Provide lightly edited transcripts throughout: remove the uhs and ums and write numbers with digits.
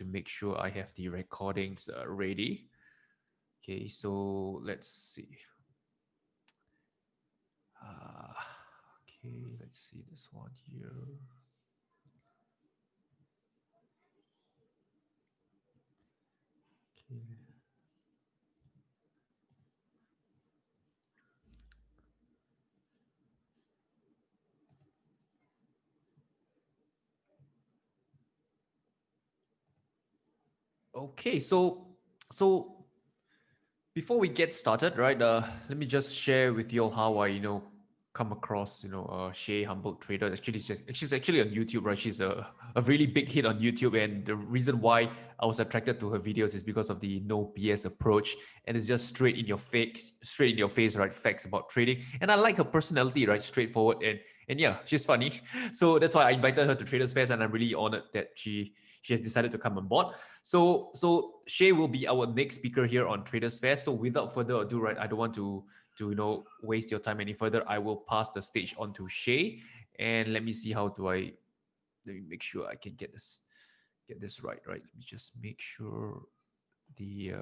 to make sure I have the recordings ready. Okay, so let's see. Okay, let's see this one here. Okay. Okay, so before we get started, right? Let me just share with you all how I, come across, Shay Humble Trader. Actually, she's actually on YouTube, right? She's a really big hit on YouTube, and the reason why I was attracted to her videos is because of the no BS approach, and it's just straight in your face, right? Facts about trading, and I like her personality, right? Straightforward, and yeah, she's funny. So that's why I invited her to Traders Fest, and I'm really honored that she has decided to come on board. So Shay will be our next speaker here on Traders Fest. So without further ado, right, I don't want to waste your time any further. I will pass the stage on to Shay, and let me see how do I let me make sure I can get this right. Let me just make sure the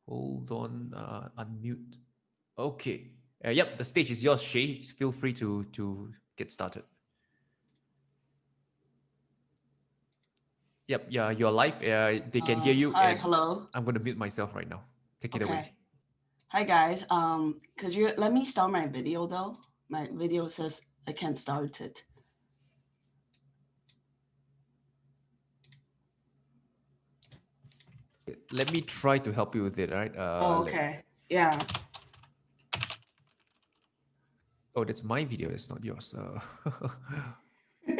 hold on, unmute. Okay. Yep, the stage is yours, Shay. Feel free to get started. Yep, yeah, you're live. They can hear you. Hi, And hello. I'm going to mute myself right now. Take it away. Okay. Hi guys. Could you let me start my video though? My video says I can't start it. Let me try to help you with it, right? Okay. Yeah. Oh, that's my video. It's not yours. Is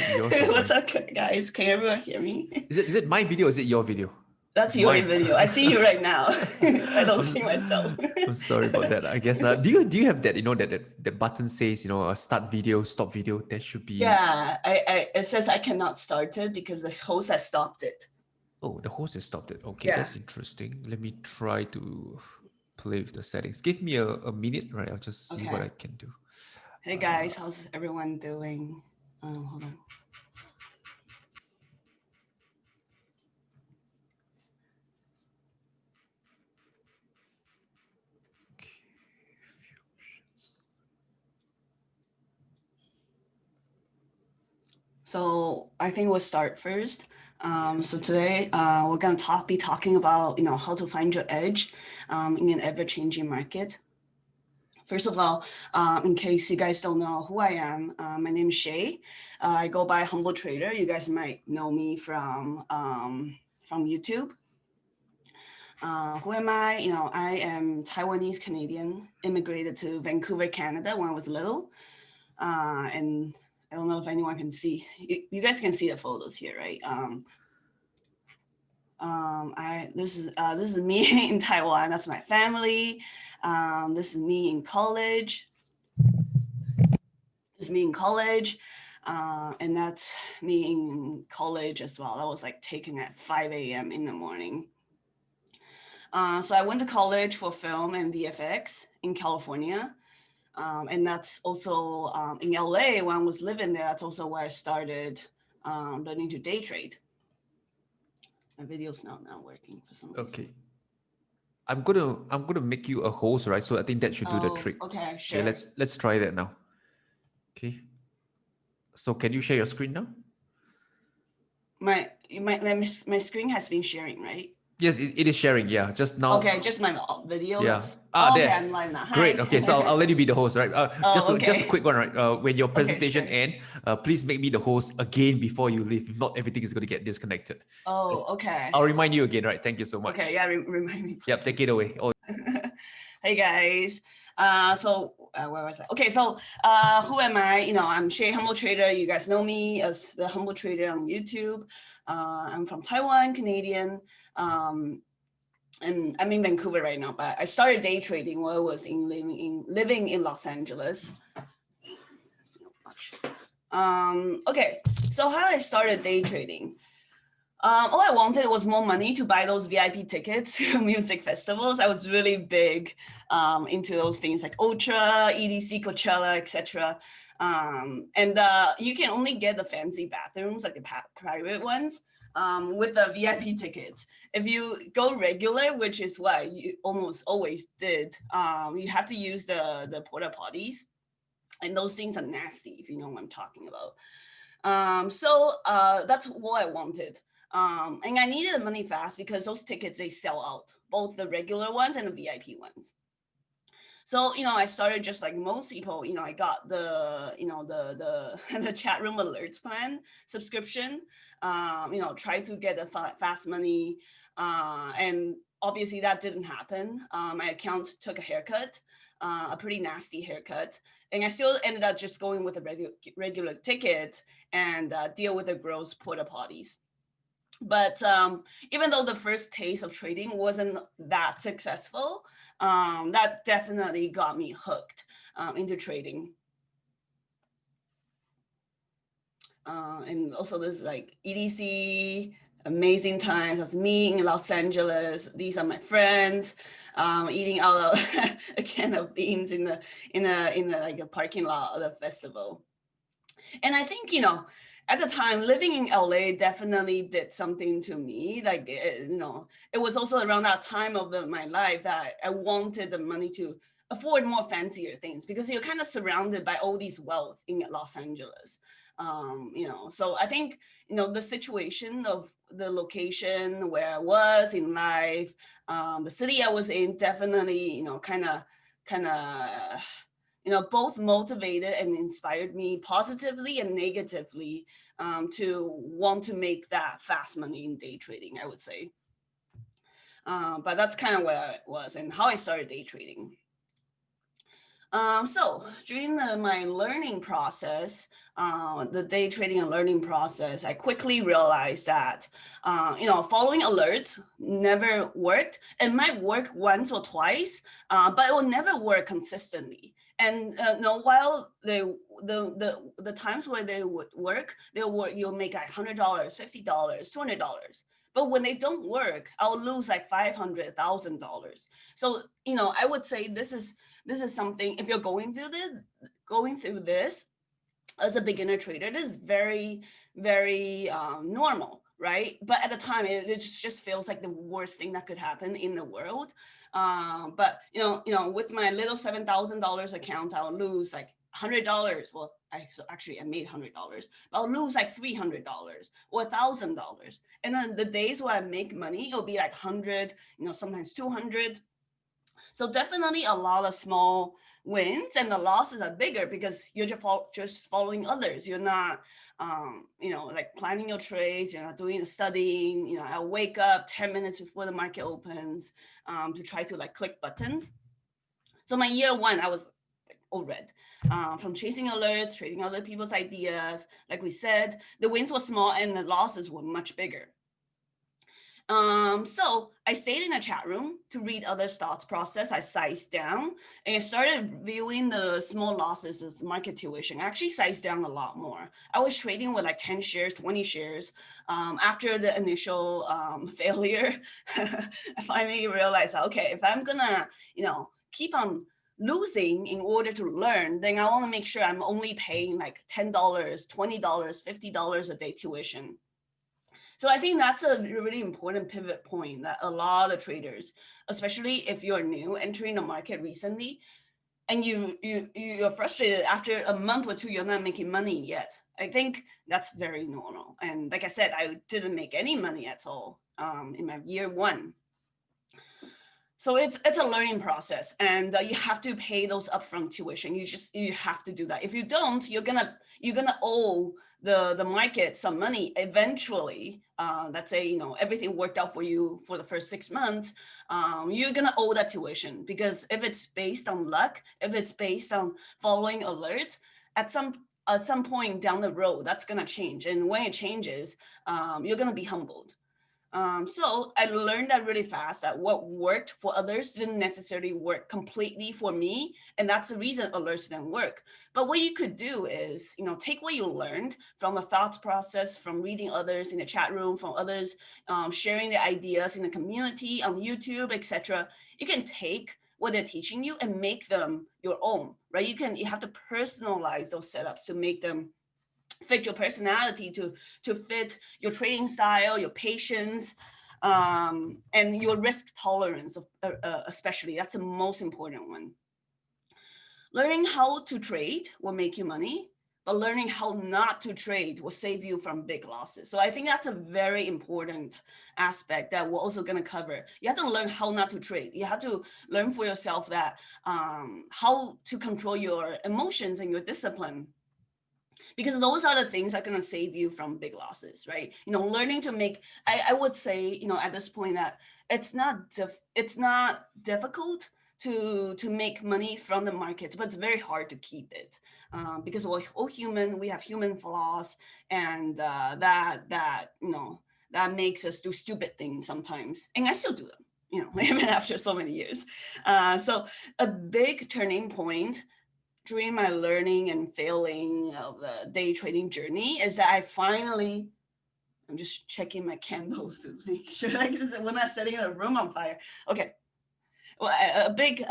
it yours or What's mine? up, guys? Can everyone hear me? Is it my video or is it your video? That's It's your mine. video. I see you right now. I don't see myself. I'm sorry about that. I guess do you have that, that button says, start video, stop video? That should be. Yeah, it says I cannot start it because the host has stopped it. Oh, the host has stopped it. Okay, Yeah. that's interesting. Let me try to play with the settings. Give me a minute, right? I'll just see what Okay. I can do. Hey guys, how's everyone doing? Hold on. So I think we'll start first. So today we're going to be talking about how to find your edge in an ever-changing market. First of all, in case you guys don't know who I am, my name is Shay. I go by Humble Trader. You guys might know me from YouTube. Who am I? I am Taiwanese Canadian, immigrated to Vancouver, Canada when I was little, and I don't know if anyone can see. You guys can see the photos here, right? This is me in Taiwan. That's my family. This is me in college. This is me in college, and that's me in college as well. I was like taken at 5 a.m. in the morning. So I went to college for film and VFX in California. And that's also in LA when I was living there. That's also where I started learning to day trade. My video's not working for some reason. Okay. I'm gonna make you a host, right? So I think that should do the trick. Okay, sure. Okay, let's try that now. Okay. So can you share your screen now? My screen has been sharing, right? Yes, it is sharing. Yeah, just now. Okay, just my video. Yeah. Okay, there. I'm live now. Hi. Great. Okay, so I'll let you be the host, right? Just a quick one, right? When your presentation sure. ends, please make me the host again before you leave. If not, everything is going to get disconnected. Oh, okay. I'll remind you again, right? Thank you so much. Okay, yeah, remind me. Please. Yep, take it away. Hey guys. So where was I? Okay, so who am I? I'm Shay Humble Trader. You guys know me as the Humble Trader on YouTube. I'm from Taiwan, Canadian. And I'm in Vancouver right now, but I started day trading while I was living in Los Angeles. Okay, so how I started day trading. All I wanted was more money to buy those VIP tickets to music festivals. I was really big into those things like Ultra, EDC, Coachella, etc. And you can only get the fancy bathrooms, like the private ones, with the VIP tickets. If you go regular, which is what you almost always did, you have to use the porta potties, and those things are nasty if you know what I'm talking about. That's what I wanted. And I needed the money fast because those tickets, they sell out, both the regular ones and the VIP ones. So, I started just like most people, I got the chat room alerts plan subscription, tried to get the fast money. And obviously that didn't happen. My account took a haircut, a pretty nasty haircut. And I still ended up just going with a regular ticket and deal with the girls' porta potties. But even though the first taste of trading wasn't that successful, that definitely got me hooked into trading. And also this like EDC, amazing times. That's me in Los Angeles. These are my friends eating out of a can of beans in like a parking lot of the festival. And I think, at the time, living in LA definitely did something to me. Like, it was also around that time of my life that I wanted the money to afford more fancier things, because you're kind of surrounded by all these wealth in Los Angeles. So I think, the situation of the location where I was in life, the city I was in, definitely, kind of both motivated and inspired me positively and negatively, to want to make that fast money in day trading, I would say. But that's kind of where I was and how I started day trading. So during my learning process, the day trading and learning process, I quickly realized that, following alerts never worked. It might work once or twice, but it will never work consistently. And while the times where they would work, you'll make like $100, $50, $200. But when they don't work, I'll lose like $500,000. So I would say this is something, if you're going through this as a beginner trader, it is very, very normal, right? But at the time, it just feels like the worst thing that could happen in the world. But with my little $7,000 account, I'll lose like $100. Well, I made $100, but I'll lose like $300 or $1,000. And then the days where I make money, it'll be like 100, sometimes 200. So definitely a lot of small wins, and the losses are bigger because you're just following others. You're not, like planning your trades. You're not doing the studying. I wake up 10 minutes before the market opens to try to like click buttons. So my year one, I was like all red, from chasing alerts, trading other people's ideas. Like we said, the wins were small and the losses were much bigger. So I stayed in a chat room to read other thoughts process. I sized down and I started viewing the small losses as market tuition. I actually sized down a lot more. I was trading with like 10 shares, 20 shares. After the initial failure, I finally realized, okay, if I'm gonna, keep on losing in order to learn, then I want to make sure I'm only paying like $10, $20, $50 a day tuition. So I think that's a really important pivot point that a lot of traders, especially if you're new entering the market recently, and you're frustrated after a month or two, you're not making money yet. I think that's very normal. And like I said, I didn't make any money at all in my year one. So it's a learning process, and you have to pay those upfront tuition. You have to do that. If you don't, you're gonna owe the market some money eventually. Let's say everything worked out for you for the first 6 months. You're gonna owe that tuition, because if it's based on luck, if it's based on following alerts, at some point down the road, that's gonna change. And when it changes, you're gonna be humbled. So I learned that really fast, that what worked for others didn't necessarily work completely for me. And that's the reason alerts didn't work. But what you could do is, take what you learned from the thought process, from reading others in the chat room, from others sharing the ideas in the community, on YouTube, etc. You can take what they're teaching you and make them your own, right? You have to personalize those setups to make them fit your personality, to fit your trading style, your patience, and your risk tolerance, especially. That's the most important one. Learning how to trade will make you money, but learning how not to trade will save you from big losses. So I think that's a very important aspect that we're also going to cover. You have to learn how not to trade. You have to learn for yourself that how to control your emotions and your discipline, because those are the things that are going to save you from big losses, right? Learning to make, I would say, at this point, that it's not difficult to make money from the markets, but it's very hard to keep it, because we're all human. We have human flaws, and that makes us do stupid things sometimes, and I still do them, even after so many years. So a big turning point during my learning and failing of the day trading journey is that I'm just checking my candles to make sure we're not setting the room on fire. Okay. Well, a big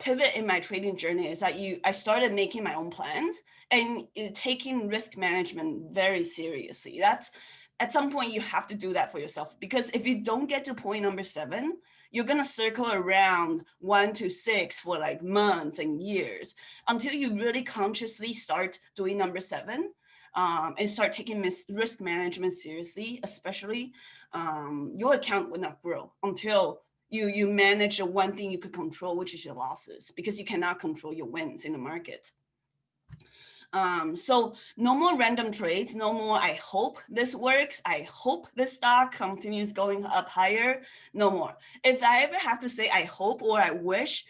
pivot in my trading journey is that I started making my own plans and taking risk management very seriously. That's, at some point, you have to do that for yourself, because if you don't get to point number 7, you're going to circle around 1 to 6 for like months and years until you really consciously start doing number 7, and start taking risk management seriously. Especially, your account will not grow until you manage the one thing you could control, which is your losses, because you cannot control your wins in the market. So no more random trades, no more I hope this works, I hope this stock continues going up higher. No more. If I ever have to say I hope or I wish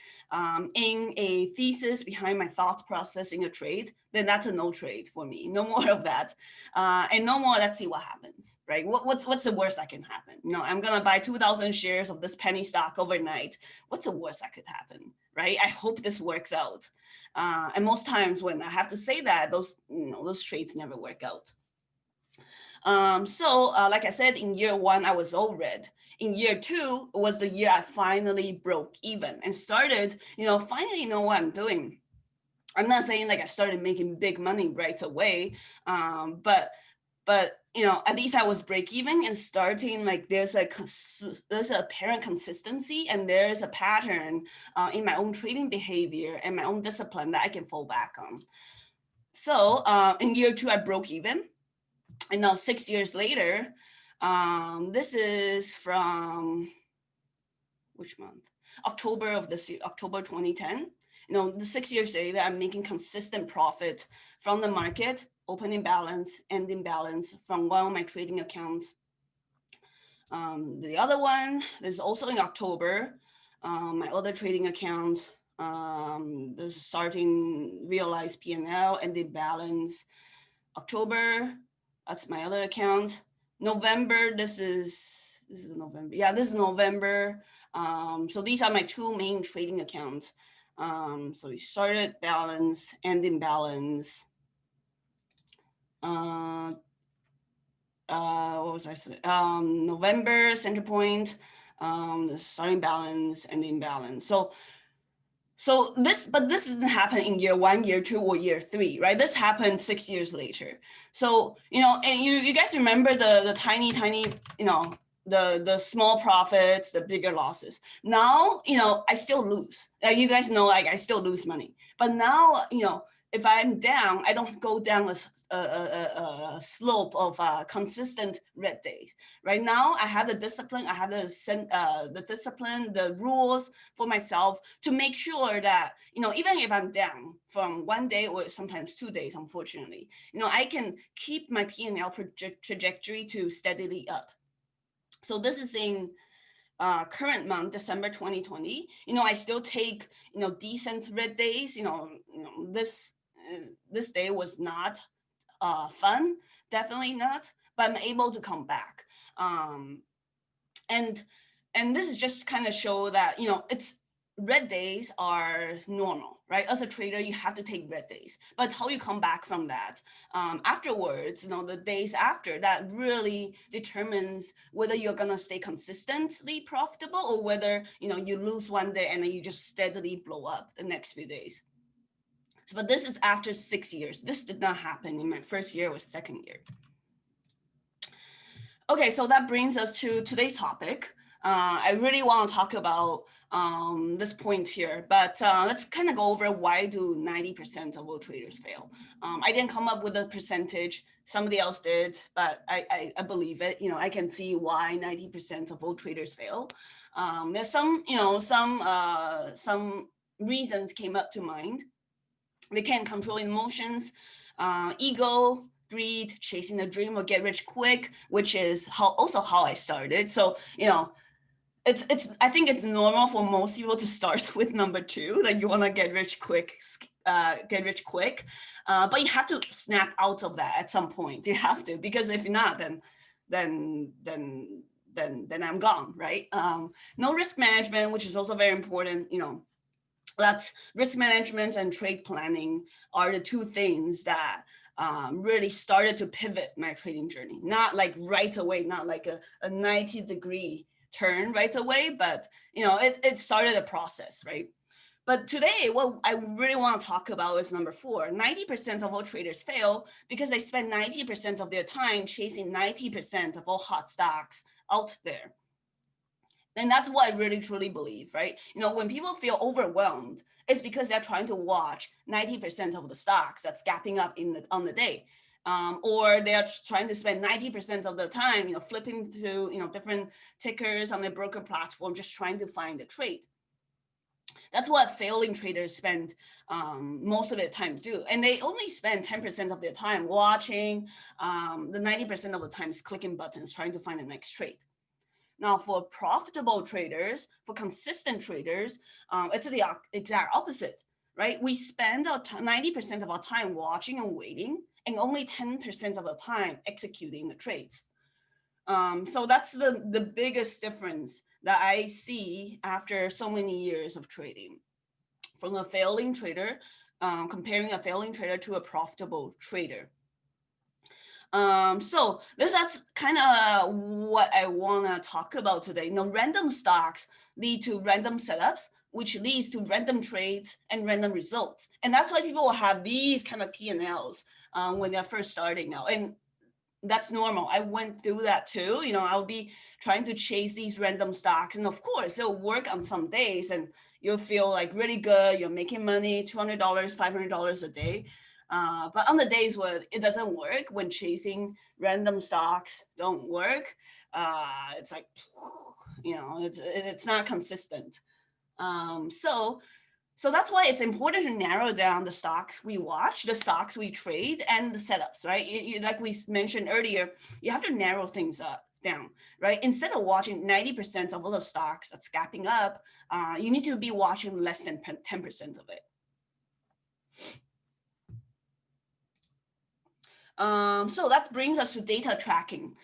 in a thesis behind my thought process in a trade, then that's a no trade for me. No more of that. And no more, let's see what happens, right? What's the worst that can happen? I'm gonna buy 2,000 shares of this penny stock overnight. What's the worst that could happen, right? I hope this works out. And most times when I have to say that, those trades never work out. So like I said, in year 1, I was all red. In year 2 was the year I finally broke even and started, finally know what I'm doing. I'm not saying like I started making big money right away, but at least I was break even and starting, like there's a apparent consistency and there's a pattern in my own trading behavior and my own discipline that I can fall back on. So in year 2, I broke even. And now 6 years later, this is from which month? October of this year, October 2010. The 6 years later, I'm making consistent profit from the market, opening balance, ending balance from one of my trading accounts. The other one is also in October. My other trading account, this is starting realized P&L, ending balance. October, that's my other account. November, this is November. Yeah, this is November. So these are my 2 main trading accounts. So we started balance, ending balance. What was I saying? November, center point, the starting balance, ending balance. So this didn't happen in year 1, year 2, or year 3, right? This happened 6 years later. So, and you guys remember the tiny, the small profits, the bigger losses. Now, I still lose. You guys know, like I still lose money. But now, if I'm down, I don't go down a slope of consistent red days. Right now, I have the discipline, I have the discipline, the rules for myself to make sure that, even if I'm down from 1 day or sometimes 2 days, unfortunately, I can keep my P&L trajectory to steadily up. So this is in current month, December 2020. I still take, decent red days. This day was not fun, definitely not. but I'm able to come back. And this is just kind of show that, it's red days are normal, right? As a trader, you have to take red days, but how you come back from that afterwards, the days after, that really determines whether you're gonna stay consistently profitable, or whether you lose one day and then you just steadily blow up the next few days. So, but this is after 6 years. This did not happen in my first year or second year. Okay, so that brings us to today's topic. I really want to talk about this point here, but let's kind of go over why do 90% of all traders fail. I didn't come up with a percentage, somebody else did, but I believe it. I can see why 90% of all traders fail. There's some reasons came up to mind. They can't control emotions, ego, greed, chasing a dream, or get rich quick, which is how I started. So, it's I think it's normal for most people to start with number 2, like you want to get rich quick, but you have to snap out of that at some point. You have to, because if not, then I'm gone, right? No risk management, which is also very important. That's risk management and trade planning are the 2 things that really started to pivot my trading journey. Not like right away, not like a 90-degree turn right away, but it started a process, right? But today, what I really want to talk about is number 4. 90% of all traders fail because they spend 90% of their time chasing 90% of all hot stocks out there. And that's what I really truly believe, right? When people feel overwhelmed, it's because they're trying to watch 90% of the stocks that's gapping up on the day. Or they're trying to spend 90% of the time, flipping to, different tickers on their broker platform, just trying to find a trade. That's what failing traders spend most of their time do. And they only spend 10% of their time watching, the 90% of the time is clicking buttons, trying to find the next trade. Now, for profitable traders, for consistent traders, it's the exact opposite, right? We spend 90% of our time watching and waiting, and only 10% of the time executing the trades. So that's the biggest difference that I see after so many years of trading. From a failing trader, comparing a failing trader to a profitable trader. So that's kind of what I want to talk about today. Random stocks lead to random setups, which leads to random trades and random results. And that's why people will have these kind of P&Ls when they're first starting out. And that's normal. I went through that too. I'll be trying to chase these random stocks. And of course, they'll work on some days and you'll feel like really good. You're making money, $200, $500 a day. But on the days where it doesn't work, when chasing random stocks don't work, it's like, it's not consistent. So that's why it's important to narrow down the stocks we watch, the stocks we trade, and the setups, right? Like we mentioned earlier, you have to narrow things down, right? Instead of watching 90% of all the stocks that's gapping up, you need to be watching less than 10% of it. So that brings us to data tracking,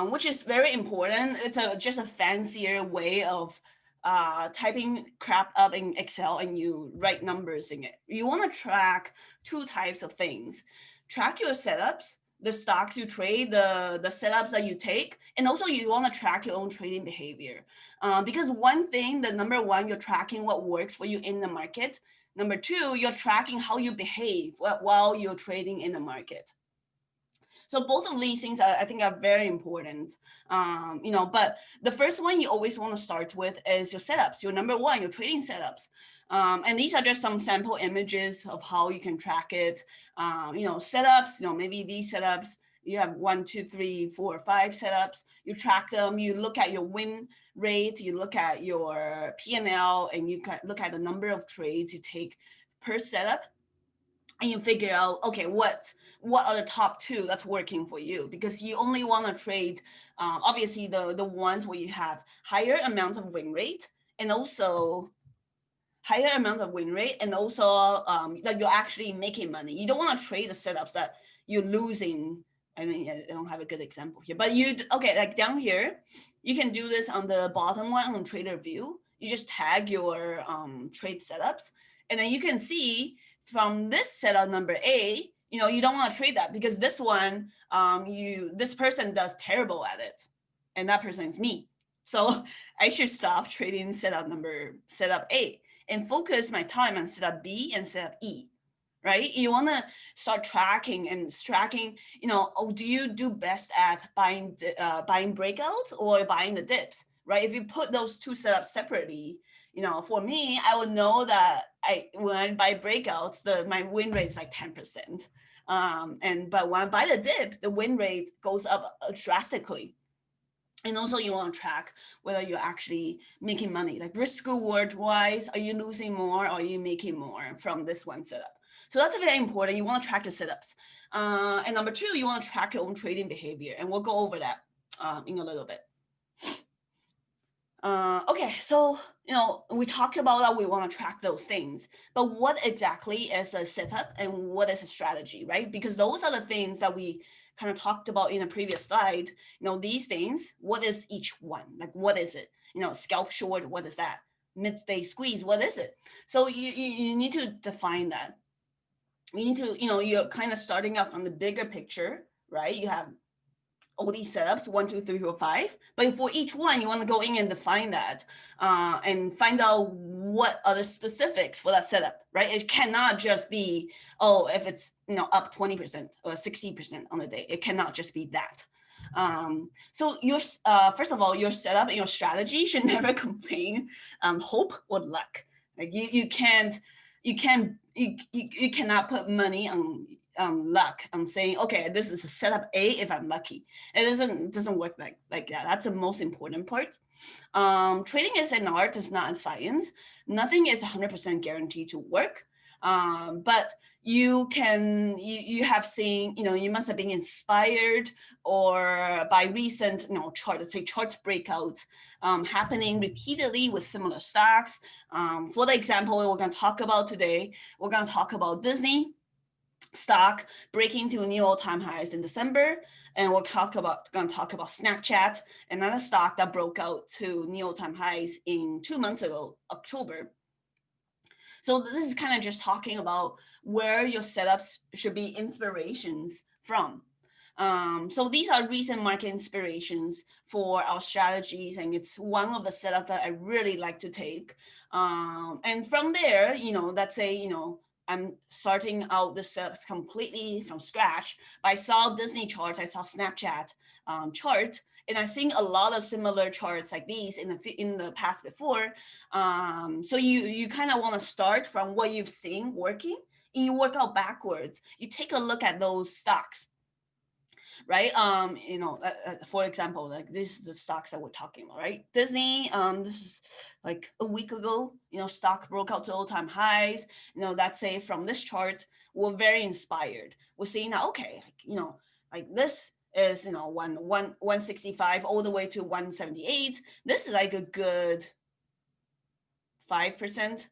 which is very important. It's just a fancier way of typing crap up in Excel and you write numbers in it. You want to track 2 types of things. Track your setups, the stocks you trade, the setups that you take, and also you want to track your own trading behavior. Because one thing, the number 1, you're tracking what works for you in the market. Number 2, you're tracking how you behave while you're trading in the market. So both of these things I think are very important, but the first one you always want to start with is your setups, your number 1, your trading setups. And these are just some sample images of how you can track it. Setups, maybe these setups, you have 1, 2, 3, 4, 5 setups. You track them, you look at your win rate, you look at your P&L, and you can look at the number of trades you take per setup. And you figure out, okay, what are the top 2 that's working for you? Because you only want to trade, obviously, the ones where you have higher amount of win rate, and also that you're actually making money. You don't want to trade the setups that you're losing I don't have a good example here, but okay, like down here, you can do this on the bottom one on Trader View. You just tag your trade setups, and then you can see from this setup number A, you don't want to trade that because this one, this person does terrible at it, and that person is me. So I should stop trading setup A and focus my time on setup B and setup E, right? You want to start tracking and tracking, do you do best at buying breakouts or buying the dips, right? If you put those two setups separately, for me, I would know that when I buy breakouts, my win rate is like 10%. But when I buy the dip, the win rate goes up drastically. And also you want to track whether you're actually making money, like risk reward wise, are you losing more or are you making more from this one setup? So that's very important. You want to track your setups. And number two, you want to track your own trading behavior. And we'll go over that in a little bit. Okay, so, we talked about that we want to track those things, but what exactly is a setup and what is a strategy, right? Because those are the things that we kind of talked about in a previous slide. These things, what is each one? Like, what is it? Scalp short, what is that? Mid-day squeeze, what is it? So you need to define that. You need to, you're kind of starting out from the bigger picture, right? You have all these setups, 1, 2, 3, 4, 5. But for each one, you want to go in and define that and find out what are the specifics for that setup, right? It cannot just be, if it's up 20% or 60% on the day. It cannot just be that. So your first of all, your setup and your strategy should never contain hope or luck. Like you cannot put money on luck. I'm saying, okay, this is a setup A if I'm lucky. It doesn't work like that. That's the most important part. Trading is an art, it's not a science. Nothing is 100% guaranteed to work. But you have seen, you must have been inspired or by recent, let's say charts breakouts happening repeatedly with similar stocks. For the example we're going to talk about today, we're going to talk about Disney stock breaking to new all-time highs in December, and we're going to talk about Snapchat, another stock that broke out to new all-time highs in 2 months ago, October. So this is kind of just talking about where your setups should be inspirations from. So these are recent market inspirations for our strategies, and it's one of the setups that I really like to take. And from there, let's say, I'm starting out the setups completely from scratch. But I saw Disney charts, I saw Snapchat chart, and I've seen a lot of similar charts like these in the past before. So you kind of want to start from what you've seen working, and you work out backwards. You take a look at those stocks, right? For example, like this is the stocks that we're talking about, right? Disney, this is like a week ago, stock broke out to all-time highs. Let's say from this chart, we're very inspired. We're seeing that, okay, like this is, 165 all the way to 178. This is like a good 5%,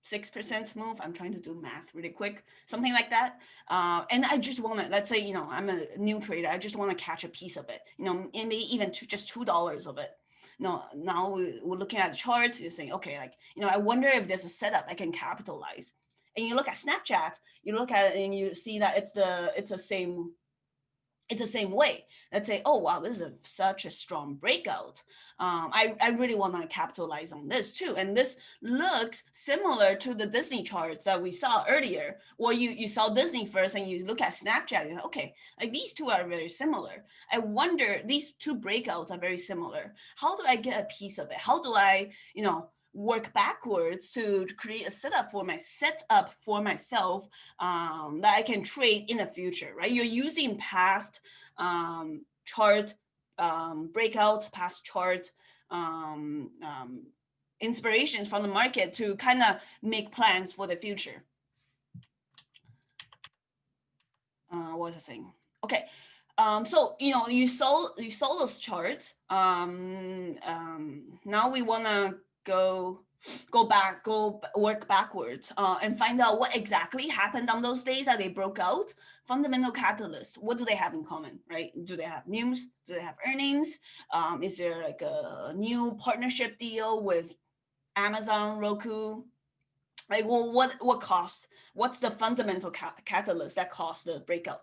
6% move. I'm trying to do math really quick, something like that. And I just want to, let's say, I'm a new trader. I just want to catch a piece of it, and maybe even just $2 of it. Now we're looking at the charts. You're saying, okay, like, I wonder if there's a setup I can capitalize. And you look at Snapchat, you look at it and you see that it's the same way. Let's say, oh, wow, this is such a strong breakout. I really want to capitalize on this too. And this looks similar to the Disney charts that we saw earlier, where you saw Disney first and you look at Snapchat, you're like, okay, like these two are very similar. I wonder, these two breakouts are very similar. How do I get a piece of it? How do I, work backwards to create a setup for myself that I can trade in the future, right? You're using past chart breakouts, past chart inspirations from the market to kind of make plans for the future. What was I saying? Okay. So you saw those charts. Now we want to go work backwards and find out what exactly happened on those days that they broke out. Fundamental catalysts, what do they have in common, right? Do they have news? Do they have earnings? Is there like a new partnership deal with Amazon, Roku? Like, well, what cost? What's the fundamental catalyst that caused the breakout?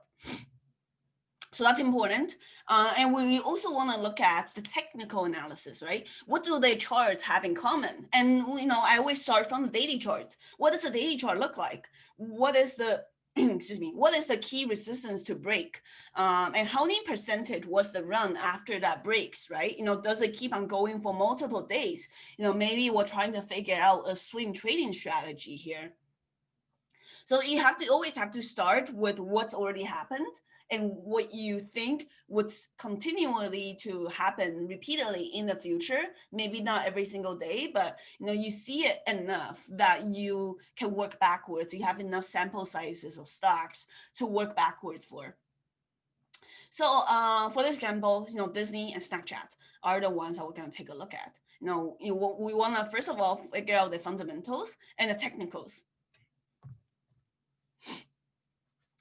So that's important. And we also want to look at the technical analysis, right? What do the charts have in common? And, I always start from the daily chart. What does the daily chart look like? What is the excuse me, what is the key resistance to break? And how many percentage was the run after that breaks, right? Does it keep on going for multiple days? Maybe we're trying to figure out a swing trading strategy here. So you always have to start with what's already happened and what you think would continually to happen repeatedly in the future. Maybe not every single day, but you see it enough that you can work backwards. You have enough sample sizes of stocks to work backwards for. So for this example, Disney and Snapchat are the ones that we're going to take a look at. We want to first of all figure out the fundamentals and the technicals.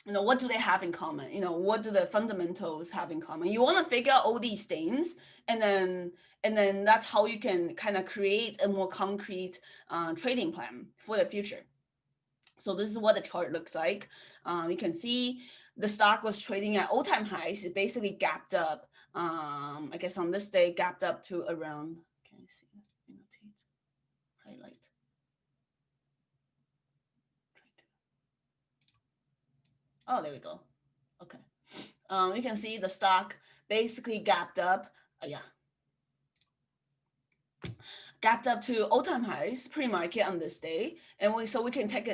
What do they have in common? What do the fundamentals have in common? You want to figure out all these things, and then that's how you can kind of create a more concrete trading plan for the future. So this is what the chart looks like. You can see the stock was trading at all-time highs. It basically gapped up. I guess on this day, gapped up to around. Can you see? Annotate, highlight. Oh, there we go. Okay. You can see the stock basically gapped up. Gapped up to all-time highs pre-market on this day, and we can take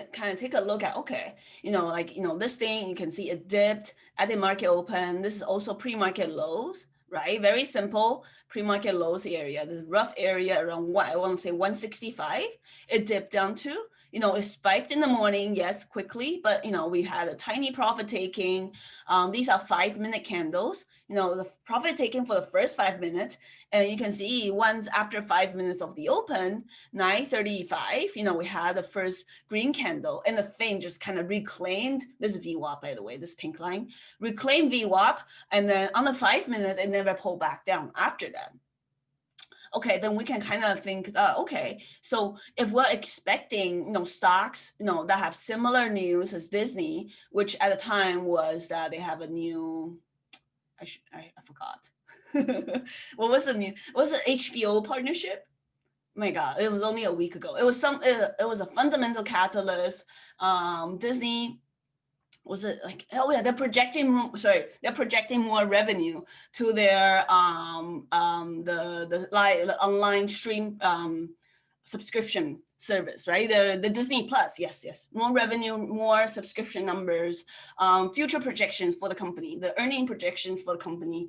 a look at, okay, this thing, you can see it dipped at the market open. This is also pre-market lows, right? Very simple pre-market lows area. The rough area around what I want to say 165. It dipped down to. It spiked in the morning, yes, quickly, but we had a tiny profit taking. These are 5-minute candles. The profit taking for the first 5 minutes, and you can see once after 5 minutes of the open, 9:35. We had the first green candle, and the thing just kind of reclaimed. This is VWAP, by the way, this pink line reclaimed VWAP, and then on the 5 minutes, it never pulled back down after that. Okay, then we can kind of think, okay, so if we're expecting, stocks, that have similar news as Disney, which at the time was that they have a new, I forgot. What was the new? What was the HBO partnership? Oh my God, it was only a week ago. It was a fundamental catalyst. Disney. Was it like, oh yeah, they're projecting more revenue to their the online stream subscription service, right? The Disney Plus, yes, more revenue, more subscription numbers, future projections for the company, the earning projections for the company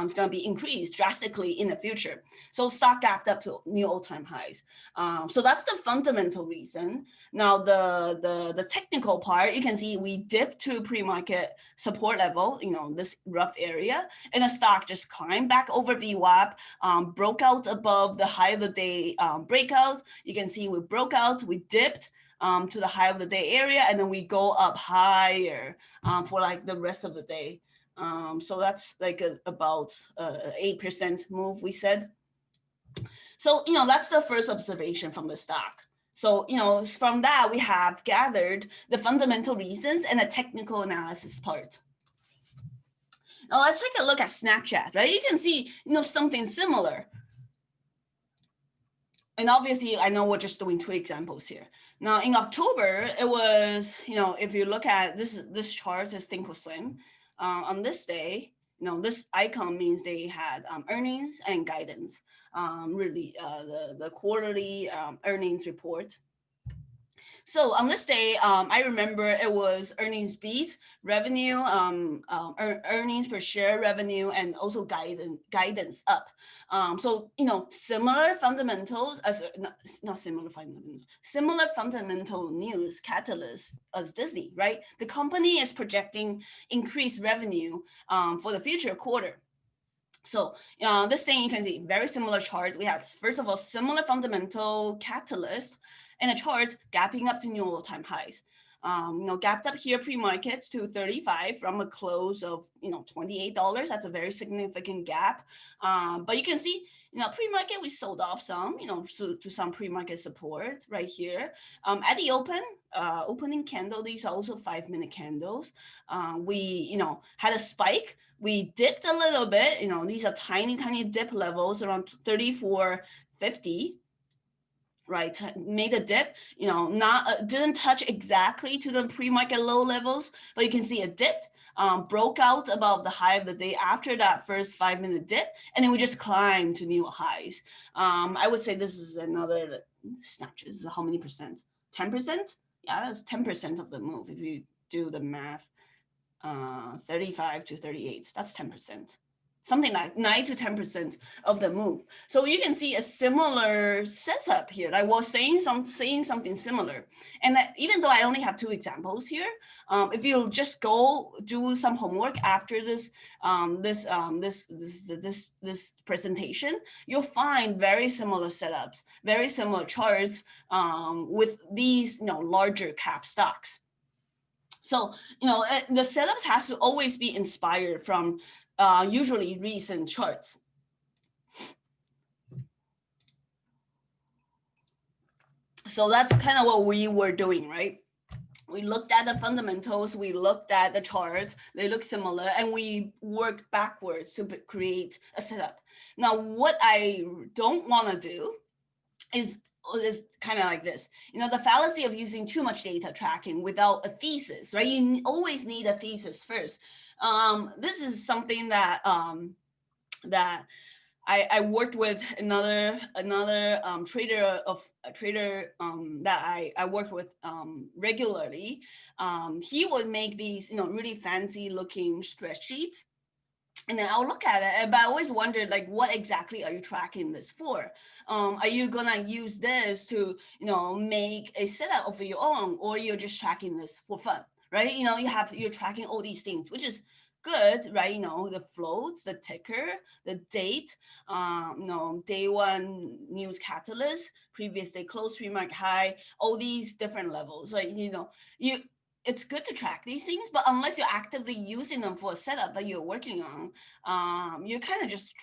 is going to be increased drastically in the future. So stock gapped up to new all-time highs. So that's the fundamental reason. Now the technical part, you can see we dipped to pre-market support level, this rough area, and the stock just climbed back over VWAP, broke out above the high of the day breakout. You can see we broke out, we dipped to the high of the day area, and then we go up higher for like the rest of the day. So that's like about 8% move, we said. So, that's the first observation from the stock. So, from that, we have gathered the fundamental reasons and the technical analysis part. Now, let's take a look at Snapchat, right? You can see, something similar. And obviously, I know we're just doing 2 examples here. Now, in October, it was, if you look at this chart is Thinkorswim. On this day, this icon means they had earnings and guidance, really the quarterly earnings report. So on this day, I remember it was earnings beat, revenue, earnings per share revenue, and also guidance up. So, similar fundamentals as not similar fundamentals, similar fundamental news catalyst as Disney, right? The company is projecting increased revenue for the future quarter. So this thing, you can see very similar chart. We have, first of all, similar fundamental catalyst and a chart gapping up to new all-time highs. Gapped up here pre-markets to 35 from a close of, $28. That's a very significant gap. But you can see, pre-market, we sold off some, to some pre-market support right here. At the opening candle, these are also 5-minute candles. We, had a spike. We dipped a little bit, these are tiny dip levels around 34.50, right? Made a dip, not didn't touch exactly to the pre-market low levels, but you can see it dipped, broke out above the high of the day after that first 5-minute dip, and then we just climbed to new highs. I would say this is another snatches. How many percent? 10%? Yeah, that's 10% of the move if you do the math. 35 to 38, that's 10%, something like 9 to 10% of the move. So you can see a similar setup here. I was saying something similar. And that, even though I only have 2 examples here, if you just go do some homework after this this presentation, you'll find very similar setups, very similar charts with these larger cap stocks. So, the setups has to always be inspired from usually recent charts. So that's kind of what we were doing, right? We looked at the fundamentals, we looked at the charts, they look similar, and we worked backwards to create a setup. Now, what I don't want to do is kind of like this, the fallacy of using too much data tracking without a thesis, right? You always need a thesis first. This is something that that I worked with another trader that I worked with regularly. He would make these really fancy looking spreadsheets, and then I'll look at it, but I always wondered, like, what exactly are you tracking this for? Are you gonna use this to, make a setup of your own, or you're just tracking this for fun, right? You're tracking all these things, which is good, right? The floats, the ticker, the date, day one news catalyst, previous day close, pre-market high, all these different levels. Like, you it's good to track these things, but unless you're actively using them for a setup that you're working on, you're kind of just,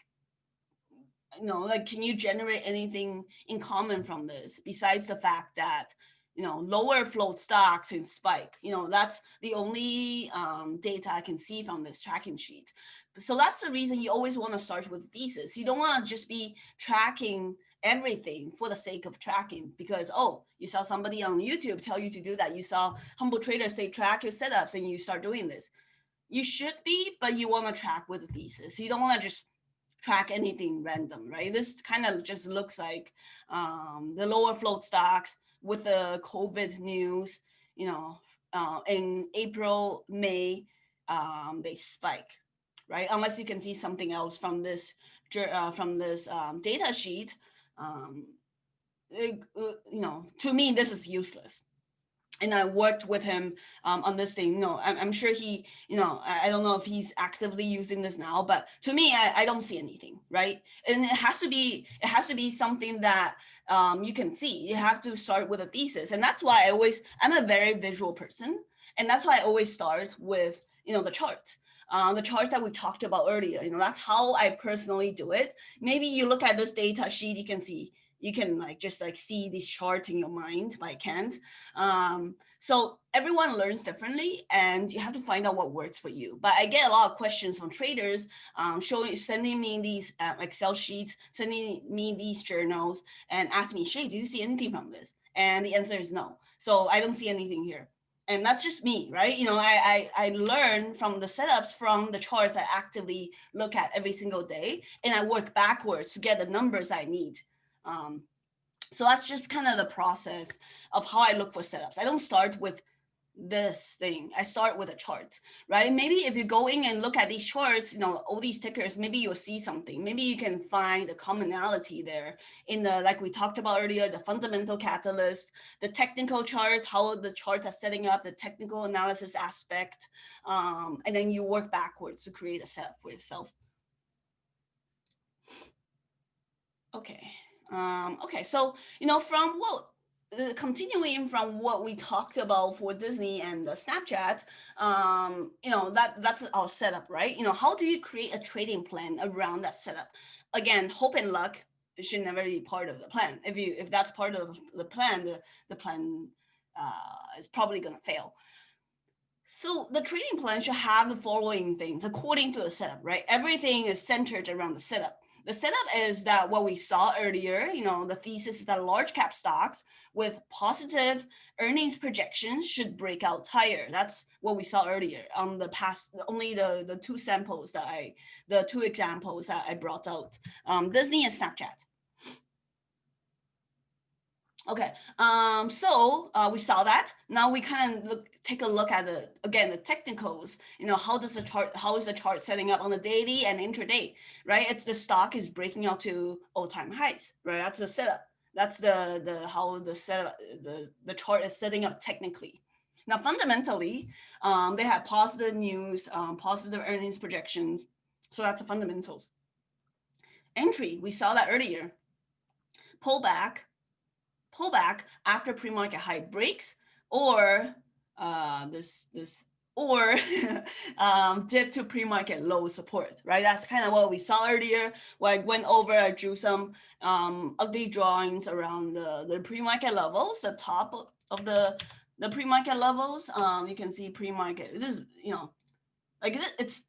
like, can you generate anything in common from this besides the fact that, lower float stocks can spike? That's the only data I can see from this tracking sheet. So that's the reason you always want to start with thesis. You don't want to just be tracking everything for the sake of tracking because, oh, you saw somebody on YouTube tell you to do that. You saw humble traders say track your setups and you start doing this. You should be, but you want to track with a thesis. You don't want to just track anything random, right? This kind of just looks like the lower float stocks with the COVID news, in April, May, they spike, right? Unless you can see something else from this data sheet, to me, this is useless. And I worked with him on this thing. I'm sure he, I don't know if he's actively using this now, but to me, I don't see anything, right? And it has to be something that you can see. You have to start with a thesis, and that's why I'm a very visual person, and that's why I always start with the chart. The charts that we talked about earlier, that's how I personally do it. Maybe you look at this data sheet, you can just see these charts in your mind, but I can't. So everyone learns differently, and you have to find out what works for you. But I get a lot of questions from traders, sending me these Excel sheets, sending me these journals, and ask me, Shay, do you see anything from this? And the answer is no. So I don't see anything here. And that's just me, right? I learn from the setups, from the charts I actively look at every single day, and I work backwards to get the numbers I need. So that's just kind of the process of how I look for setups. I don't start with this thing. I start with a chart, right? Maybe if you go in and look at these charts, all these tickers, maybe you'll see something. Maybe you can find a commonality there in the, like we talked about earlier, the fundamental catalyst, the technical chart, how the charts are setting up, the technical analysis aspect, and then you work backwards to create a setup for yourself. Okay. Okay. So, from what continuing from what we talked about for Disney and Snapchat, that's our setup, right? How do you create a trading plan around that setup? Again, hope and luck should never be part of the plan. If that's part of the plan, the plan is probably gonna fail. So the trading plan should have the following things according to the setup, right? Everything is centered around the setup. The setup is that what we saw earlier, the thesis is that large cap stocks with positive earnings projections should break out higher. That's what we saw earlier on the past, only the two examples that I brought out, Disney and Snapchat. Okay, so we saw that. Now we kind of take a look at the technicals. How is the chart setting up on the daily and intraday, right? It's the stock is breaking out to all-time highs, right? That's the setup. That's the how the setup the chart is setting up technically. Now fundamentally, they have positive news, positive earnings projections. So that's the fundamentals. Entry, we saw that earlier. Pullback after pre-market high breaks, or this or dip to pre-market low support, right? That's kind of what we saw earlier. When I went over, I drew some ugly drawings around the pre-market levels, the top of the pre-market levels. You can see pre-market. This is like it's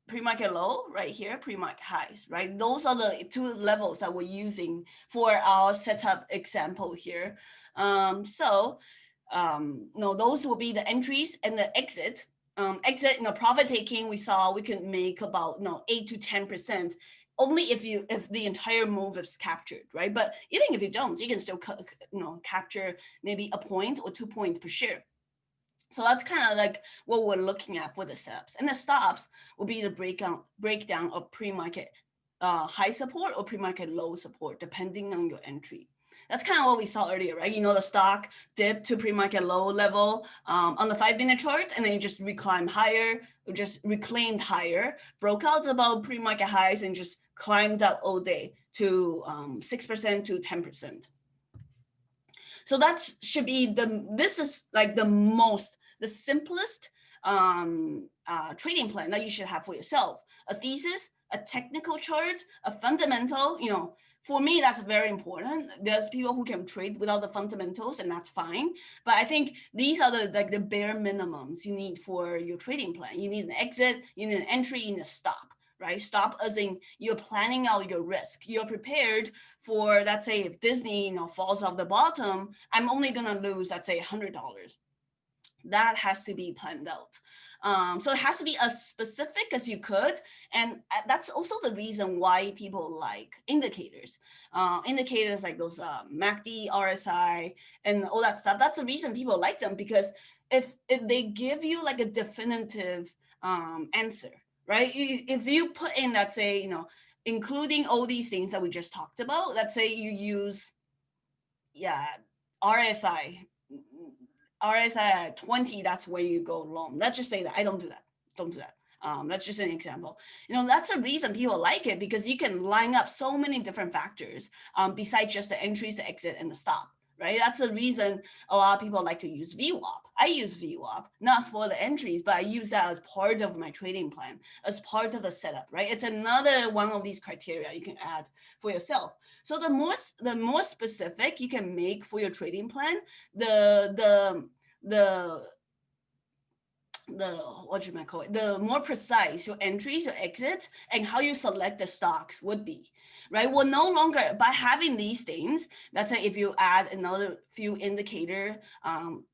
pre-market low right here, pre-market highs, right? Those are the two levels that we're using for our setup example here. Those will be the entries and the exit. Exit, profit taking, we saw we can make about 8 to 10%, only if the entire move is captured, right? But even if you don't, you can still capture maybe a point or 2 points per share. So that's kind of like what we're looking at for the setups. And the stops will be the breakdown of pre-market high support or pre-market low support, depending on your entry. That's kind of what we saw earlier, right? The stock dipped to pre-market low level on the 5-minute chart, and then it just reclaimed higher, or just reclaimed higher, broke out about pre-market highs, and just climbed up all day to 6% to 10%. So that should be this is like the simplest trading plan that you should have for yourself. A thesis, a technical chart, a fundamental, for me, that's very important. There's people who can trade without the fundamentals, and that's fine. But I think these are the bare minimums you need for your trading plan. You need an exit, you need an entry, you need a stop. Right? Stop as in you're planning out your risk. You're prepared for, let's say, if Disney, falls off the bottom, I'm only gonna lose, let's say, $100. That has to be planned out. So it has to be as specific as you could. And that's also the reason why people like indicators. Indicators like those MACD, RSI, and all that stuff. That's the reason people like them, because if they give you like a definitive answer, right? If you put in, let's say, including all these things that we just talked about, let's say you use, RSI at 20, that's where you go long. Let's just say that. I don't do that. Don't do that. That's just an example. That's the reason people like it, because you can line up so many different factors besides just the entries, the exit, and the stop. Right? That's the reason a lot of people like to use VWAP. I use VWAP, not for the entries, but I use that as part of my trading plan, as part of the setup, right? It's another one of these criteria you can add for yourself. So the more specific you can make for your trading plan, the what you might call it, the more precise your entries, your exits, and how you select the stocks would be, right? Well, no longer by having these things, let's say if you add another few indicator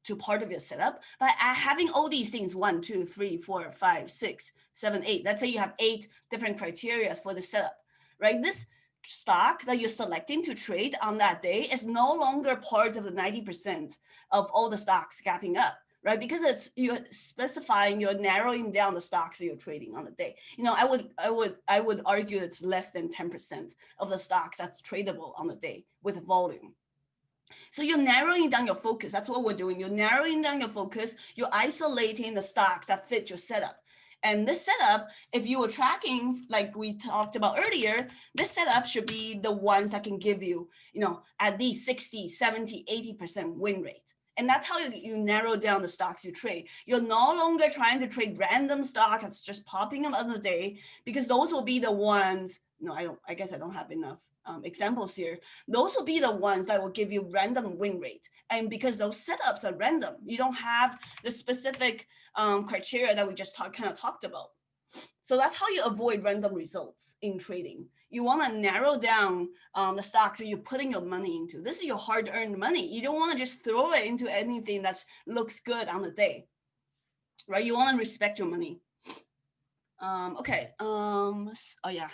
to part of your setup, by having all these things, 1, 2, 3, 4, 5, 6, 7, 8, let's say you have 8 different criteria for the setup, right? This stock that you're selecting to trade on that day is no longer part of the 90% of all the stocks gapping up, right? Because you're specifying, you're narrowing down the stocks that you're trading on the day. I would argue it's less than 10% of the stocks that's tradable on the day with volume. So you're narrowing down your focus. That's what we're doing. You're narrowing down your focus. You're isolating the stocks that fit your setup. And this setup, if you were tracking, like we talked about earlier, this setup should be the ones that can give you, at least 60, 70, 80% win rate. And that's how you narrow down the stocks you trade. You're no longer trying to trade random stock that's just popping up on the day, because those will be the ones, I guess I don't have enough examples here. Those will be the ones that will give you random win rate. And because those setups are random, you don't have the specific criteria that we just kind of talked about. So that's how you avoid random results in trading. You want to narrow down the stocks that you're putting your money into. This is your hard-earned money. You don't want to just throw it into anything that looks good on the day, right? You want to respect your money. Okay. Oh yeah.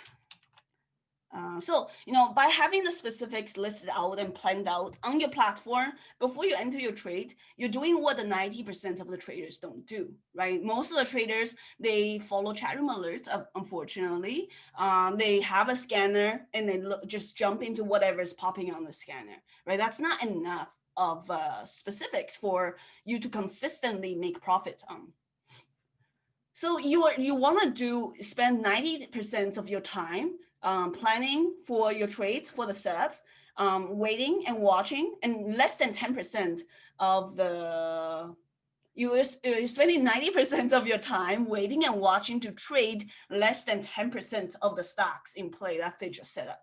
So, by having the specifics listed out and planned out on your platform before you enter your trade, you're doing what the 90% of the traders don't do, right? Most of the traders, they follow chat room alerts, unfortunately. They have a scanner and they just jump into whatever is popping on the scanner, right? That's not enough of specifics for you to consistently make profit on. So you want to spend 90% of your time planning for your trades, for the setups, waiting and watching, and less than 10% of you're spending 90% of your time waiting and watching to trade less than 10% of the stocks in play that fit your setup.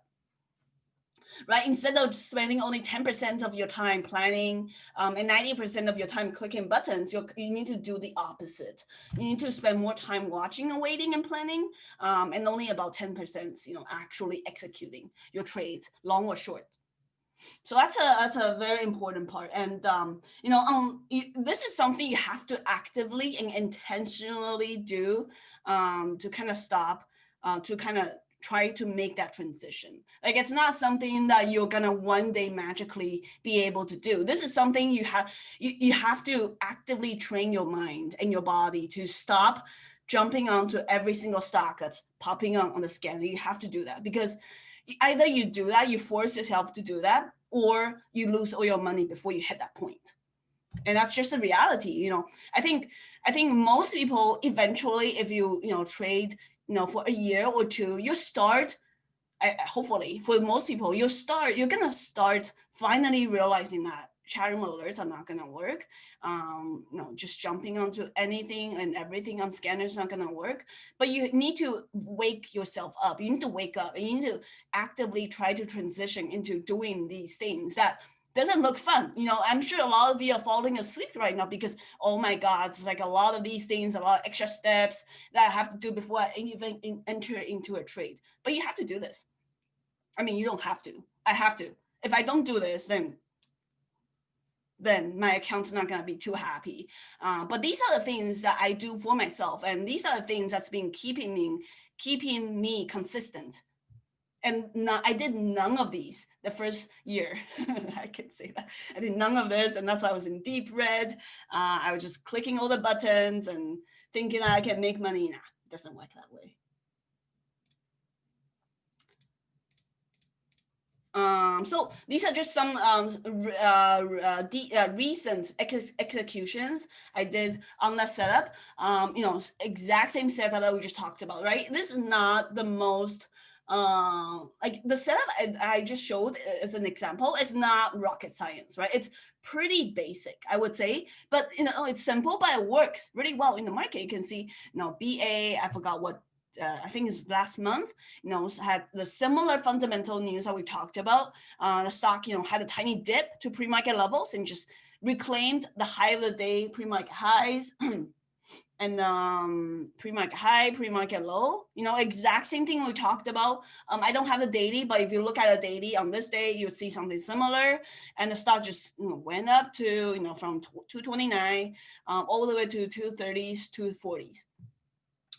Right? Instead of spending only 10% of your time planning and 90% of your time clicking buttons, you need to do the opposite. You need to spend more time watching and waiting and planning, and only about 10%, actually executing your trades, long or short. So that's a very important part. And, this is something you have to actively and intentionally do to kind of stop, to kind of try to make that transition. Like, it's not something that you're gonna one day magically be able to do. This is something you have to actively train your mind and your body to stop jumping onto every single stock that's popping on the scanner. You have to do that, because either you do that, you force yourself to do that, or you lose all your money before you hit that point. And that's just the reality. I think most people eventually, if you trade for a year or two, you start, hopefully for most people, you're gonna start finally realizing that chat room alerts are not gonna work. Just jumping onto anything and everything on scanners is not gonna work. But you need to wake yourself up. You need to wake up and you need to actively try to transition into doing these things that doesn't look fun. I'm sure a lot of you are falling asleep right now because, oh my God, it's like a lot of these things, a lot of extra steps that I have to do before I even enter into a trade. But you have to do this. I mean, you don't have to. I have to. If I don't do this, then my account's not going to be too happy. But these are the things that I do for myself. And these are the things that's been keeping me consistent. And I did none of these the first year. I can say that. I did none of this, and that's why I was in deep red. I was just clicking all the buttons and thinking I can make money. Nah, it doesn't work that way. So these are just some recent executions I did on that setup. Exact same setup that we just talked about, right? This is not the most like the setup I just showed as an example. It's not rocket science, right? It's pretty basic, I would say, but it's simple, but it works really well in the market. You can see, BA, I forgot what. I think it's last month, had the similar fundamental news that we talked about. The stock, had a tiny dip to pre-market levels and just reclaimed the high of the day, pre-market highs, and pre-market high, pre-market low. Exact same thing we talked about. I don't have the daily, but if you look at the daily on this day, you'll see something similar. And the stock just went up to from 229 all the way to 230s, 240s.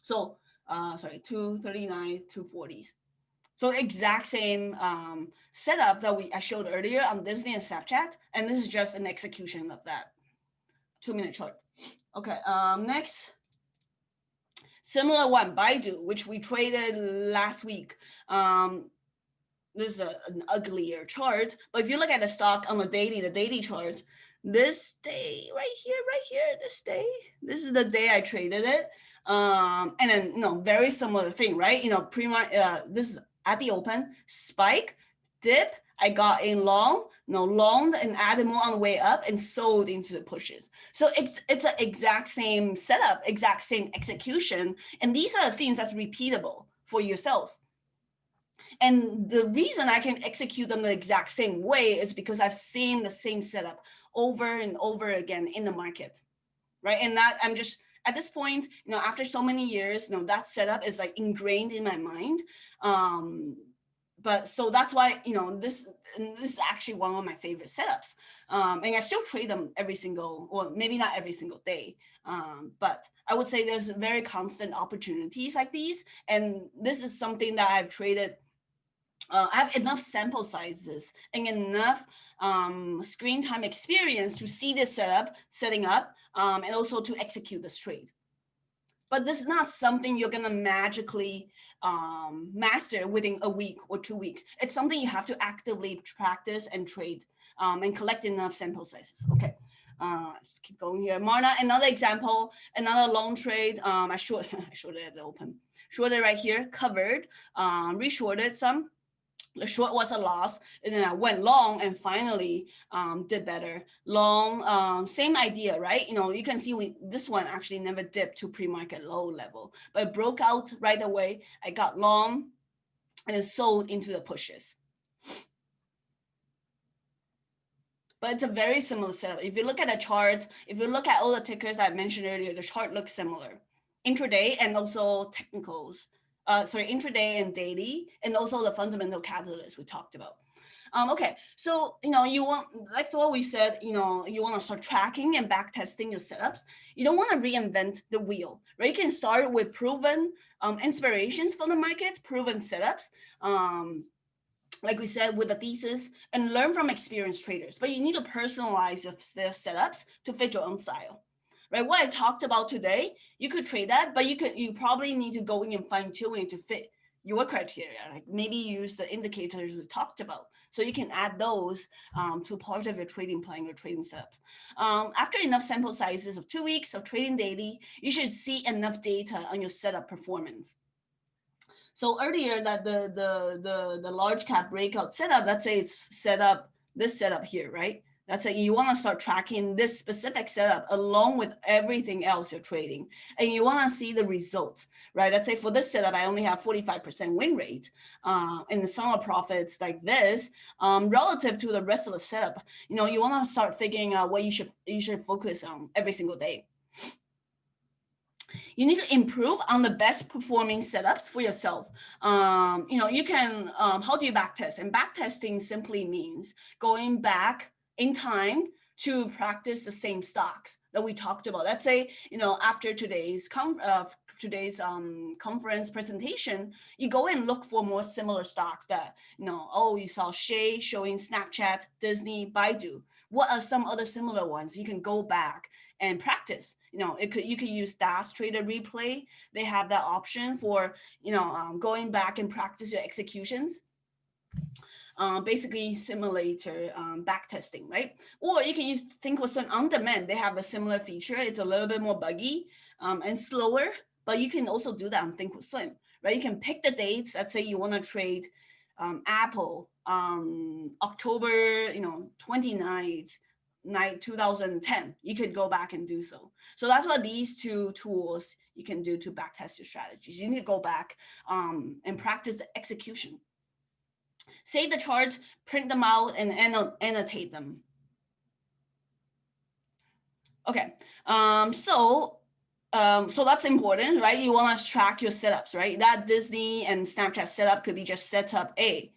So 239, 240s. So exact same setup that I showed earlier on Disney and Snapchat, and this is just an execution of that 2-minute chart. Okay, next, similar one, Baidu, which we traded last week. This is an uglier chart, but if you look at the stock on the daily chart, this day right here, this day, this is the day I traded it. And then, very similar thing, right? This is at the open, spike, dip, I got in long, long and added more on the way up and sold into the pushes. So it's an exact same setup, exact same execution. And these are the things that's repeatable for yourself. And the reason I can execute them the exact same way is because I've seen the same setup over and over again in the market, right? And that I'm just at this point, after so many years, that setup is like ingrained in my mind. But so that's why, this is actually one of my favorite setups. And I still trade them every single, or maybe not every single day. But I would say there's very constant opportunities like these. And this is something that I've traded. I have enough sample sizes and enough screen time experience to see this setting up, and also to execute this trade. But this is not something you're gonna magically master within a week or 2 weeks. It's something you have to actively practice and trade and collect enough sample sizes. Okay, just keep going here. Marna, another example, another long trade. I shorted at the open, shorted right here, covered, reshorted some. The short was a loss, and then I went long and finally did better. Long, same idea, right? You can see this one actually never dipped to pre-market low level, but it broke out right away. I got long and then sold into the pushes. But it's a very similar setup. If you look at the chart, if you look at all the tickers I mentioned earlier, the chart looks similar. Intraday and also technicals. Intraday and daily, and also the fundamental catalyst we talked about. Okay, so you want, that's what we said. You want to start tracking and back testing your setups. You don't want to reinvent the wheel, right? You can start with proven inspirations from the market, proven setups. Like we said, with a thesis, and learn from experienced traders. But you need to personalize their setups to fit your own style. Right, what I talked about today, you could trade that, but you probably need to go in and fine tune to fit your criteria. Like maybe use the indicators we talked about, so you can add those to part of your trading plan, your trading setups. After enough sample sizes of 2 weeks of trading daily, you should see enough data on your setup performance. So earlier that the large cap breakout setup, let's say it's set up, this setup here, right? That's it. You want to start tracking this specific setup along with everything else you're trading, and you want to see the results, right? Let's say for this setup, I only have 45% win rate, and the sum of profits like this, relative to the rest of the setup. You want to start figuring out what you should focus on every single day. You need to improve on the best performing setups for yourself. You can, how do you backtest? And backtesting simply means going back in time to practice the same stocks that we talked about. Let's say, after today's conference presentation, you go and look for more similar stocks that, you saw Shay showing Snapchat, Disney, Baidu. What are some other similar ones? You can go back and practice. You could use DAS Trader Replay. They have that option for, going back and practice your executions. Basically simulator backtesting, right? Or you can use Thinkorswim on demand. They have a similar feature. It's a little bit more buggy and slower, but you can also do that on Thinkorswim, right? You can pick the dates. Let's say you want to trade Apple October 29th, 2010. You could go back and do so. So that's what these two tools you can do to backtest your strategies. You need to go back and practice the execution. Save the charts, print them out, and annotate them. Okay, so that's important, right? You want to track your setups, right? That Disney and Snapchat setup could be just setup A,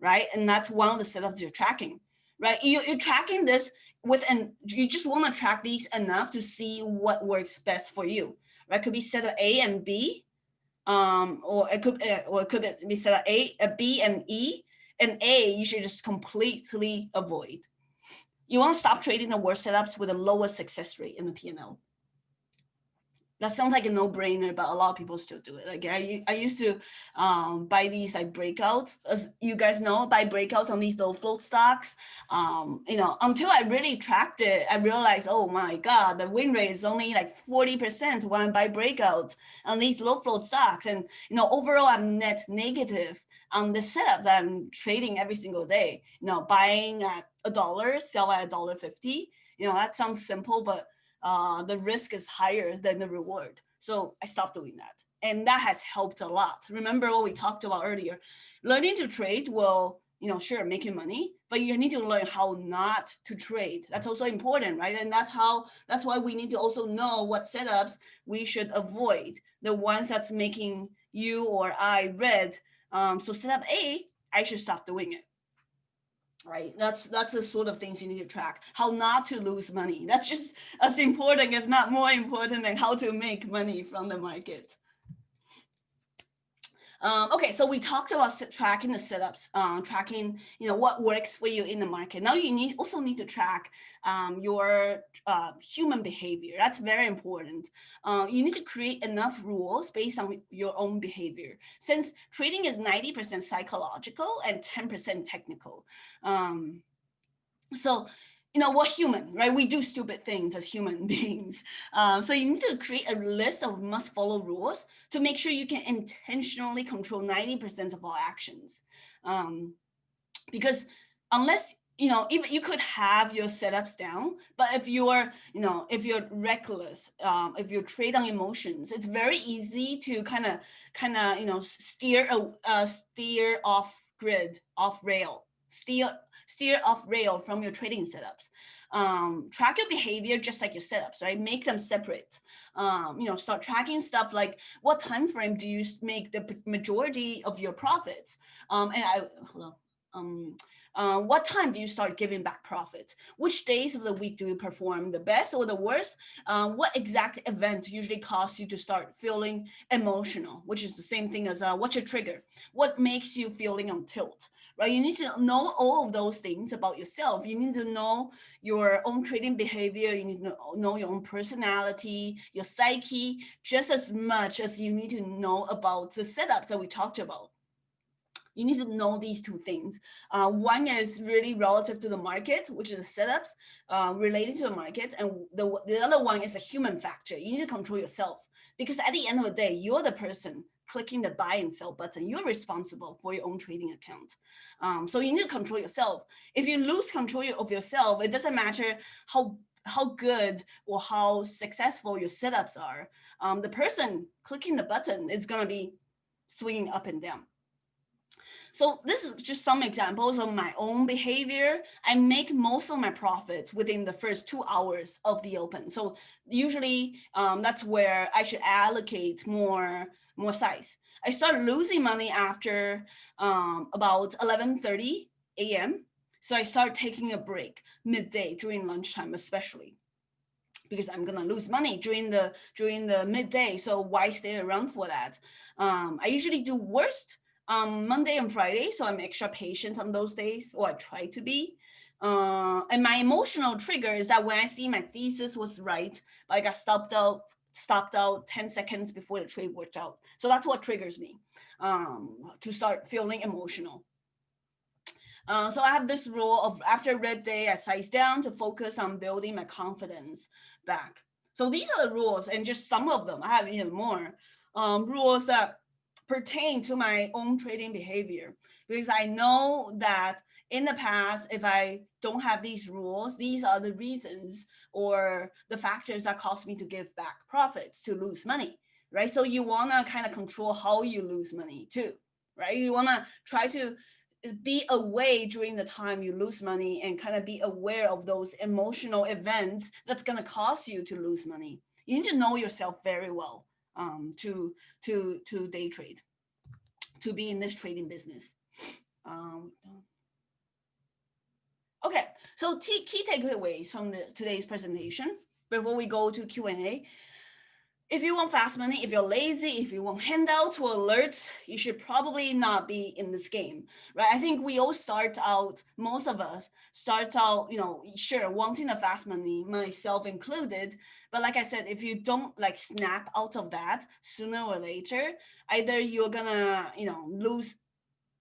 right? And that's one of the setups you're tracking, right? You're tracking this you just want to track these enough to see what works best for you, right? It could be setup A and B, or it could be setup A, B, and E. And A, you should just completely avoid. You want to stop trading the worst setups with the lowest success rate in the P&L. That sounds like a no-brainer, but a lot of people still do it. Like I used to buy these like breakouts, as you guys know, buy breakouts on these low float stocks. Until I really tracked it, I realized, oh my God, the win rate is only like 40% when I buy breakouts on these low float stocks. And overall I'm net negative on the setup that I'm trading every single day. Buying at $1, sell at $1.50. That sounds simple, but the risk is higher than the reward. So I stopped doing that. And that has helped a lot. Remember what we talked about earlier. Learning to trade will, sure, make you money, but you need to learn how not to trade. That's also important, right? And that's why we need to also know what setups we should avoid. The ones that's making you or I red. So setup A, I should stop doing it. Right, that's the sort of things you need to track. How not to lose money, that's just as important, if not more important, than how to make money from the market. Okay, so we talked about tracking the setups, tracking what works for you in the market. Now you also need to track your human behavior. That's very important. You need to create enough rules based on your own behavior, since trading is 90% psychological and 10% technical. So we're human, right? We do stupid things as human beings. So you need to create a list of must follow rules to make sure you can intentionally control 90% of all actions. Because unless, even you could have your setups down, but if you're reckless, if you trade on emotions, it's very easy to kind of steer off grid, off rail, steer off rail from your trading setups. Track your behavior just like your setups, right? Make them separate. Start tracking stuff like what time frame do you make the majority of your profits? What time do you start giving back profits? Which days of the week do you perform the best or the worst? What exact event usually causes you to start feeling emotional, which is the same thing as what's your trigger? What makes you feeling on tilt? Right? You need to know all of those things about yourself. You need to know your own trading behavior. You need to know your own personality, your psyche, just as much as you need to know about the setups that we talked about. You need to know these two things. One is really relative to the market, which is the setups related to the market. And the other one is a human factor. You need to control yourself, because at the end of the day, you're the person clicking the buy and sell button. You're responsible for your own trading account. So you need to control yourself. If you lose control of yourself, it doesn't matter how good or how successful your setups are. The person clicking the button is going to be swinging up and down. So this is just some examples of my own behavior. I make most of my profits within the first 2 hours of the open. So usually that's where I should allocate more size. I start losing money after about 11:30 a.m. So I start taking a break midday during lunchtime, especially because I'm gonna lose money during the midday. So why stay around for that? I usually do worst Monday and Friday, so I'm extra patient on those days, or I try to be. And my emotional trigger is that when I see my thesis was right, but I got stopped out 10 seconds before the trade worked out. So that's what triggers me to start feeling emotional. So I have this rule of after red day, I size down to focus on building my confidence back. So these are the rules, and just some of them. I have even more rules that pertain to my own trading behavior, because I know that in the past, if I don't have these rules, these are the reasons or the factors that cause me to give back profits, to lose money, right? So you want to kind of control how you lose money too, right? You want to try to be away during the time you lose money and kind of be aware of those emotional events that's going to cause you to lose money. You need to know yourself very well to day trade, to be in this trading business. Okay, so key takeaways from today's presentation before we go to Q&A. If you want fast money, if you're lazy, if you want handouts or alerts, you should probably not be in this game, right? I think we all start out, most of us start out, sure, wanting the fast money, myself included. But like I said, if you don't like snap out of that sooner or later, either you're gonna, lose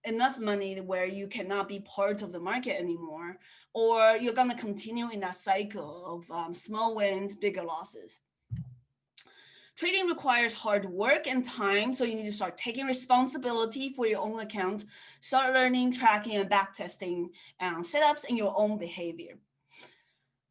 enough money where you cannot be part of the market anymore, or you're gonna continue in that cycle of small wins, bigger losses. Trading requires hard work and time, so you need to start taking responsibility for your own account, start learning, tracking, and backtesting setups and your own behavior.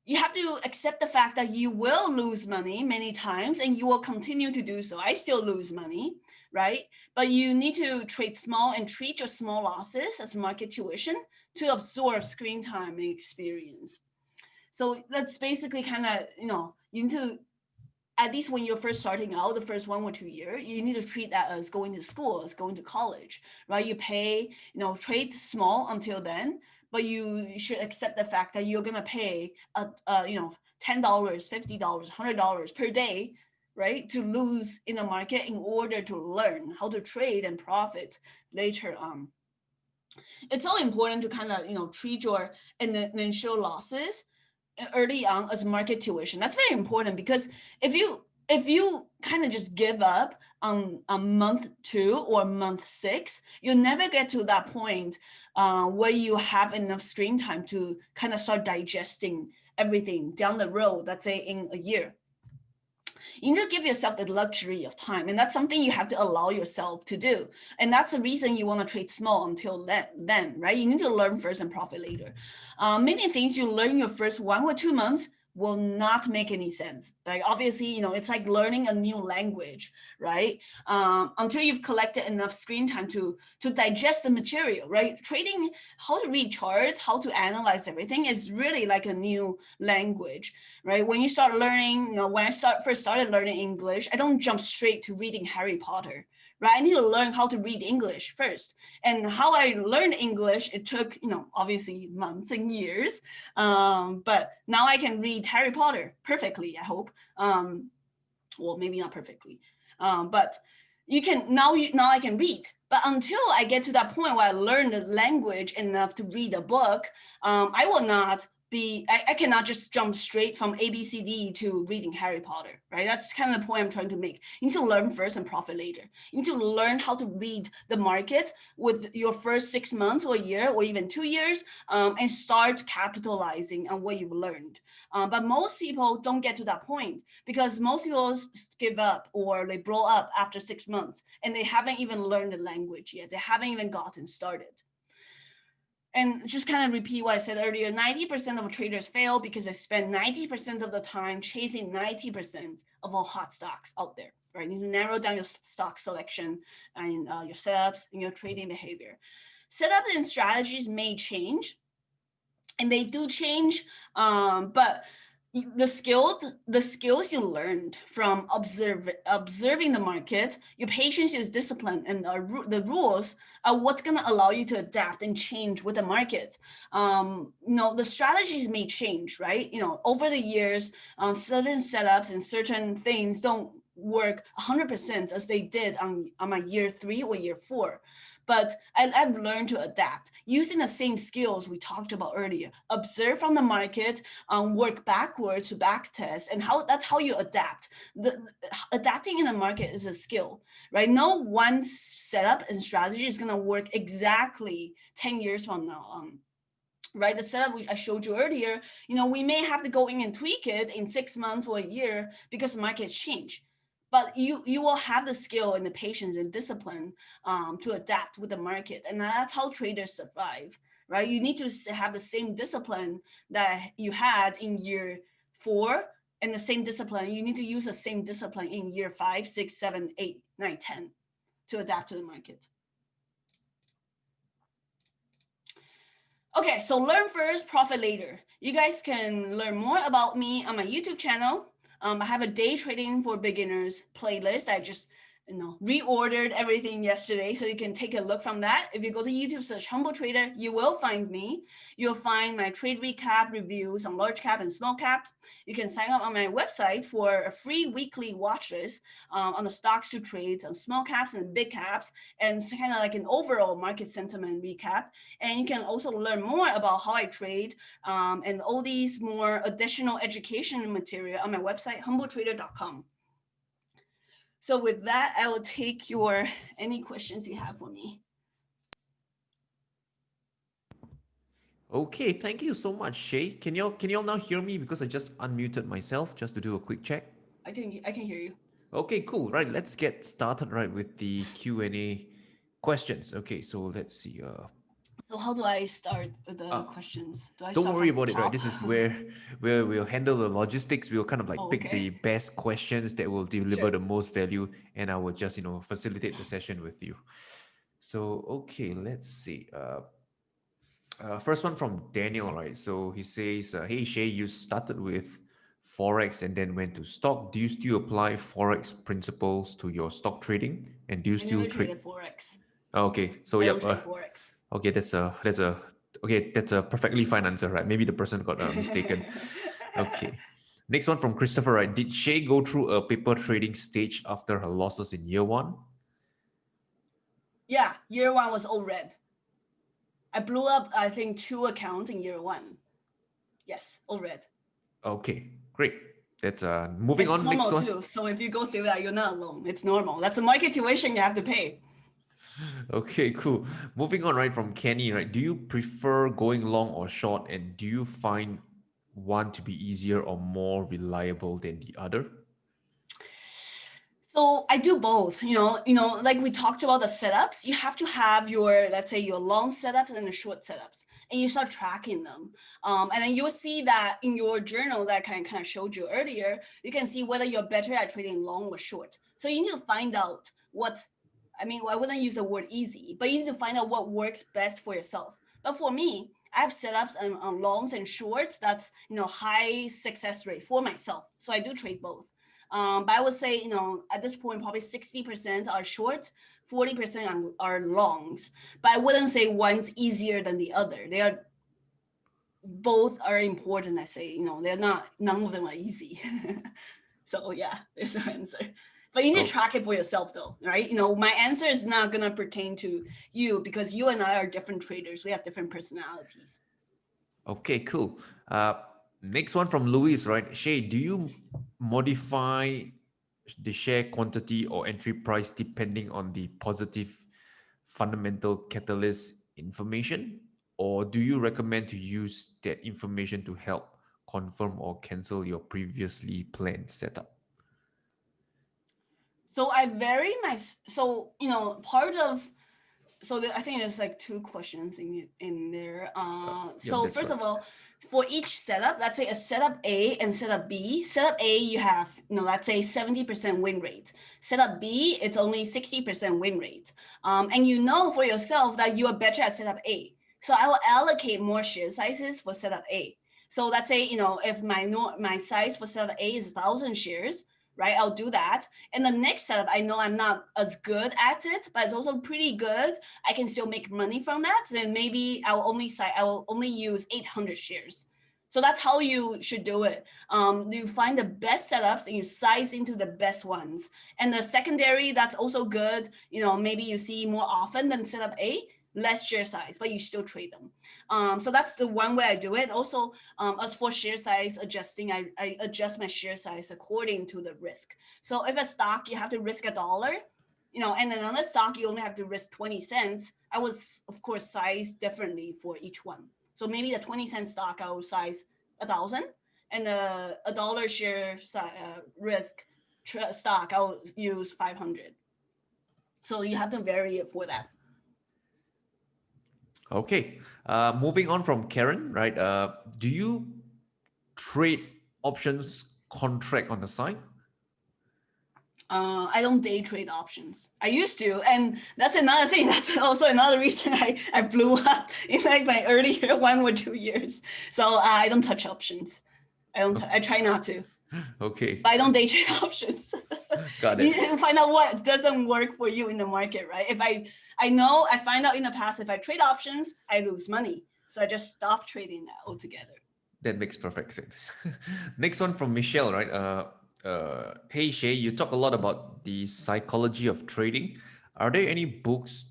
You have to accept the fact that you will lose money many times and you will continue to do so. I still lose money, right? But you need to trade small and treat your small losses as market tuition to absorb screen time and experience. So that's basically kind of, you need to, at least when you're first starting out, the first 1 or 2 years, you need to treat that as going to school, as going to college, right? You pay, trade small until then, but you should accept the fact that you're gonna pay, $10, $50, $100 per day, right, to lose in the market in order to learn how to trade and profit later on. It's so important to kind of, treat your initial losses early on as market tuition. That's very important, because if you kind of just give up on month 2 or month 6, you'll never get to that point where you have enough screen time to kind of start digesting everything down the road, let's say in a year. You need to give yourself the luxury of time, and that's something you have to allow yourself to do. And that's the reason you want to trade small until then, right? You need to learn first and profit later. Many things you learn your first 1 or 2 months will not make any sense. Like obviously, it's like learning a new language, right? Until you've collected enough screen time to digest the material, right? Trading, how to read charts, how to analyze everything is really like a new language, right? When you start learning, when I first started learning English, I don't jump straight to reading Harry Potter, right? I need to learn how to read English first. And how I learned English, it took, obviously months and years. But now I can read Harry Potter perfectly, I hope. Well, maybe not perfectly. But you can, now I can read. But until I get to that point where I learn the language enough to read a book, I will not I cannot just jump straight from ABCD to reading Harry Potter, right? That's kind of the point I'm trying to make. You need to learn first and profit later. You need to learn how to read the market with your first 6 months or a year or even 2 years, and start capitalizing on what you've learned. But most people don't get to that point, because most people give up or they blow up after 6 months and they haven't even learned the language yet. They haven't even gotten started. And just kind of repeat what I said earlier, 90% of traders fail because they spend 90% of the time chasing 90% of all hot stocks out there, right? You need to narrow down your stock selection and your setups and your trading behavior. Setups and strategies may change, and they do change, but the skills you learned from observing the market, your patience, is discipline, and the rules are what's going to allow you to adapt and change with the market. The strategies may change, right? Over the years, certain setups and certain things don't work 100% as they did on my year 3 or year 4. But I've learned to adapt using the same skills we talked about earlier. Observe from the market, work backwards to back test, and that's how you adapt. Adapting in the market is a skill, right? No one setup and strategy is going to work exactly 10 years from now. Right, the setup I showed you earlier, we may have to go in and tweak it in 6 months or a year because markets change. But you will have the skill and the patience and discipline to adapt with the market. And that's how traders survive, right? You need to have the same discipline that you had in year 4, and the same discipline. You need to use the same discipline in year 5, 6, 7, 8, 9, 10 to adapt to the market. Okay, so learn first, profit later. You guys can learn more about me on my YouTube channel. I have a day trading for beginners playlist. I just reordered everything yesterday, so you can take a look from that. If you go to YouTube, search Humble Trader, you will find me. You'll find my trade recap reviews on large cap and small caps. You can sign up on my website for a free weekly watch list on the stocks to trade on small caps and big caps, and it's kind of like an overall market sentiment recap. And you can also learn more about how I trade and all these more additional education material on my website, humbletrader.com. So with that, I will take any questions you have for me. Okay, thank you so much, Shay. Can y'all now hear me because I just unmuted myself just to do a quick check? I can hear you. Okay, cool. Right, let's get started right with the Q&A questions. Okay, so let's see. So how do I start the questions? Do I Don't start worry from the about it, right? top? This is where we'll handle the logistics. We'll kind of like Oh, pick the okay. best questions that will deliver Sure. the most value, and I will just facilitate the session with you. So okay, let's see. First one from Daniel, right? So he says, "Hey Shay, you started with forex and then went to stock. Do you still apply forex principles to your stock trading? And do you I still never trade?" traded forex. Okay, so I yep. don't trade forex. Okay, that's a perfectly fine answer, right? Maybe the person got mistaken. Okay. Next one from Christopher, right? Did Shay go through a paper trading stage after her losses in year one? Yeah, year one was all red. I blew up, I think, 2 accounts in year one. Yes, all red. Okay, great. That's moving It's on. Next normal one. too. So if you go through that, you're not alone. It's normal. That's a market tuition you have to pay. Okay, cool. Moving on, right, from Kenny, right? Do you prefer going long or short, and do you find one to be easier or more reliable than the other? So I do both. Like we talked about the setups, you have to have your, let's say, your long setups and the short setups, and you start tracking them. And then you'll see that in your journal that I kind of showed you earlier, you can see whether you're better at trading long or short. So you need to find out I wouldn't use the word easy, but you need to find out what works best for yourself. But for me, I have setups on longs and shorts that's high success rate for myself. So I do trade both. But I would say, at this point, probably 60% are short, 40% are longs. But I wouldn't say one's easier than the other. Both are important. I say, none of them are easy. So yeah, there's an answer. But you need to Oh, track it for yourself though, right? My answer is not gonna pertain to you because you and I are different traders. We have different personalities. okay, cool. Next one from Louis, right? Shay, do you modify the share quantity or entry price depending on the positive fundamental catalyst information? Or do you recommend to use that information to help confirm or cancel your previously planned setup? So I vary my part of I think there's like 2 questions in there. Yep, So that's first right. of all, for each setup, let's say a setup A and setup B. Setup A, you have let's say 70% win rate. Setup B, it's only 60% win rate. And for yourself that you are better at setup A. So I will allocate more share sizes for setup A. So let's say if my size for setup A is 1,000 shares, right? I'll do that. And the next setup, I know I'm not as good at it, but it's also pretty good. I can still make money from that. Then maybe I will only use 800 shares. So that's how you should do it. You find the best setups and you size into the best ones. And the secondary, that's also good. Maybe you see more often than setup A, less share size, but you still trade them. So that's the one way I do it. Also, as for share size adjusting, I adjust my share size according to the risk. So if a stock you have to risk $1, and another stock you only have to risk 20 cents, I would of course size differently for each one. So maybe the 20-cent stock I will size 1,000, and the $1 share risk stock I will use 500. So you have to vary it for that. Okay. Moving on from Karen, right? Do you trade options contract on the side? I don't day trade options. I used to, and that's another thing. That's also another reason I blew up in like my earlier 1 or 2 years. So I don't touch options. I try not to. Okay, But I don't day trade options. got You it. need to find out what doesn't work for you in the market, right? If I know, I find out in the past, if I trade options, I lose money. So I just stop trading that altogether. That makes perfect sense. Next one from Michelle, right? Hey Shay, you talk a lot about the psychology of trading. Are there any books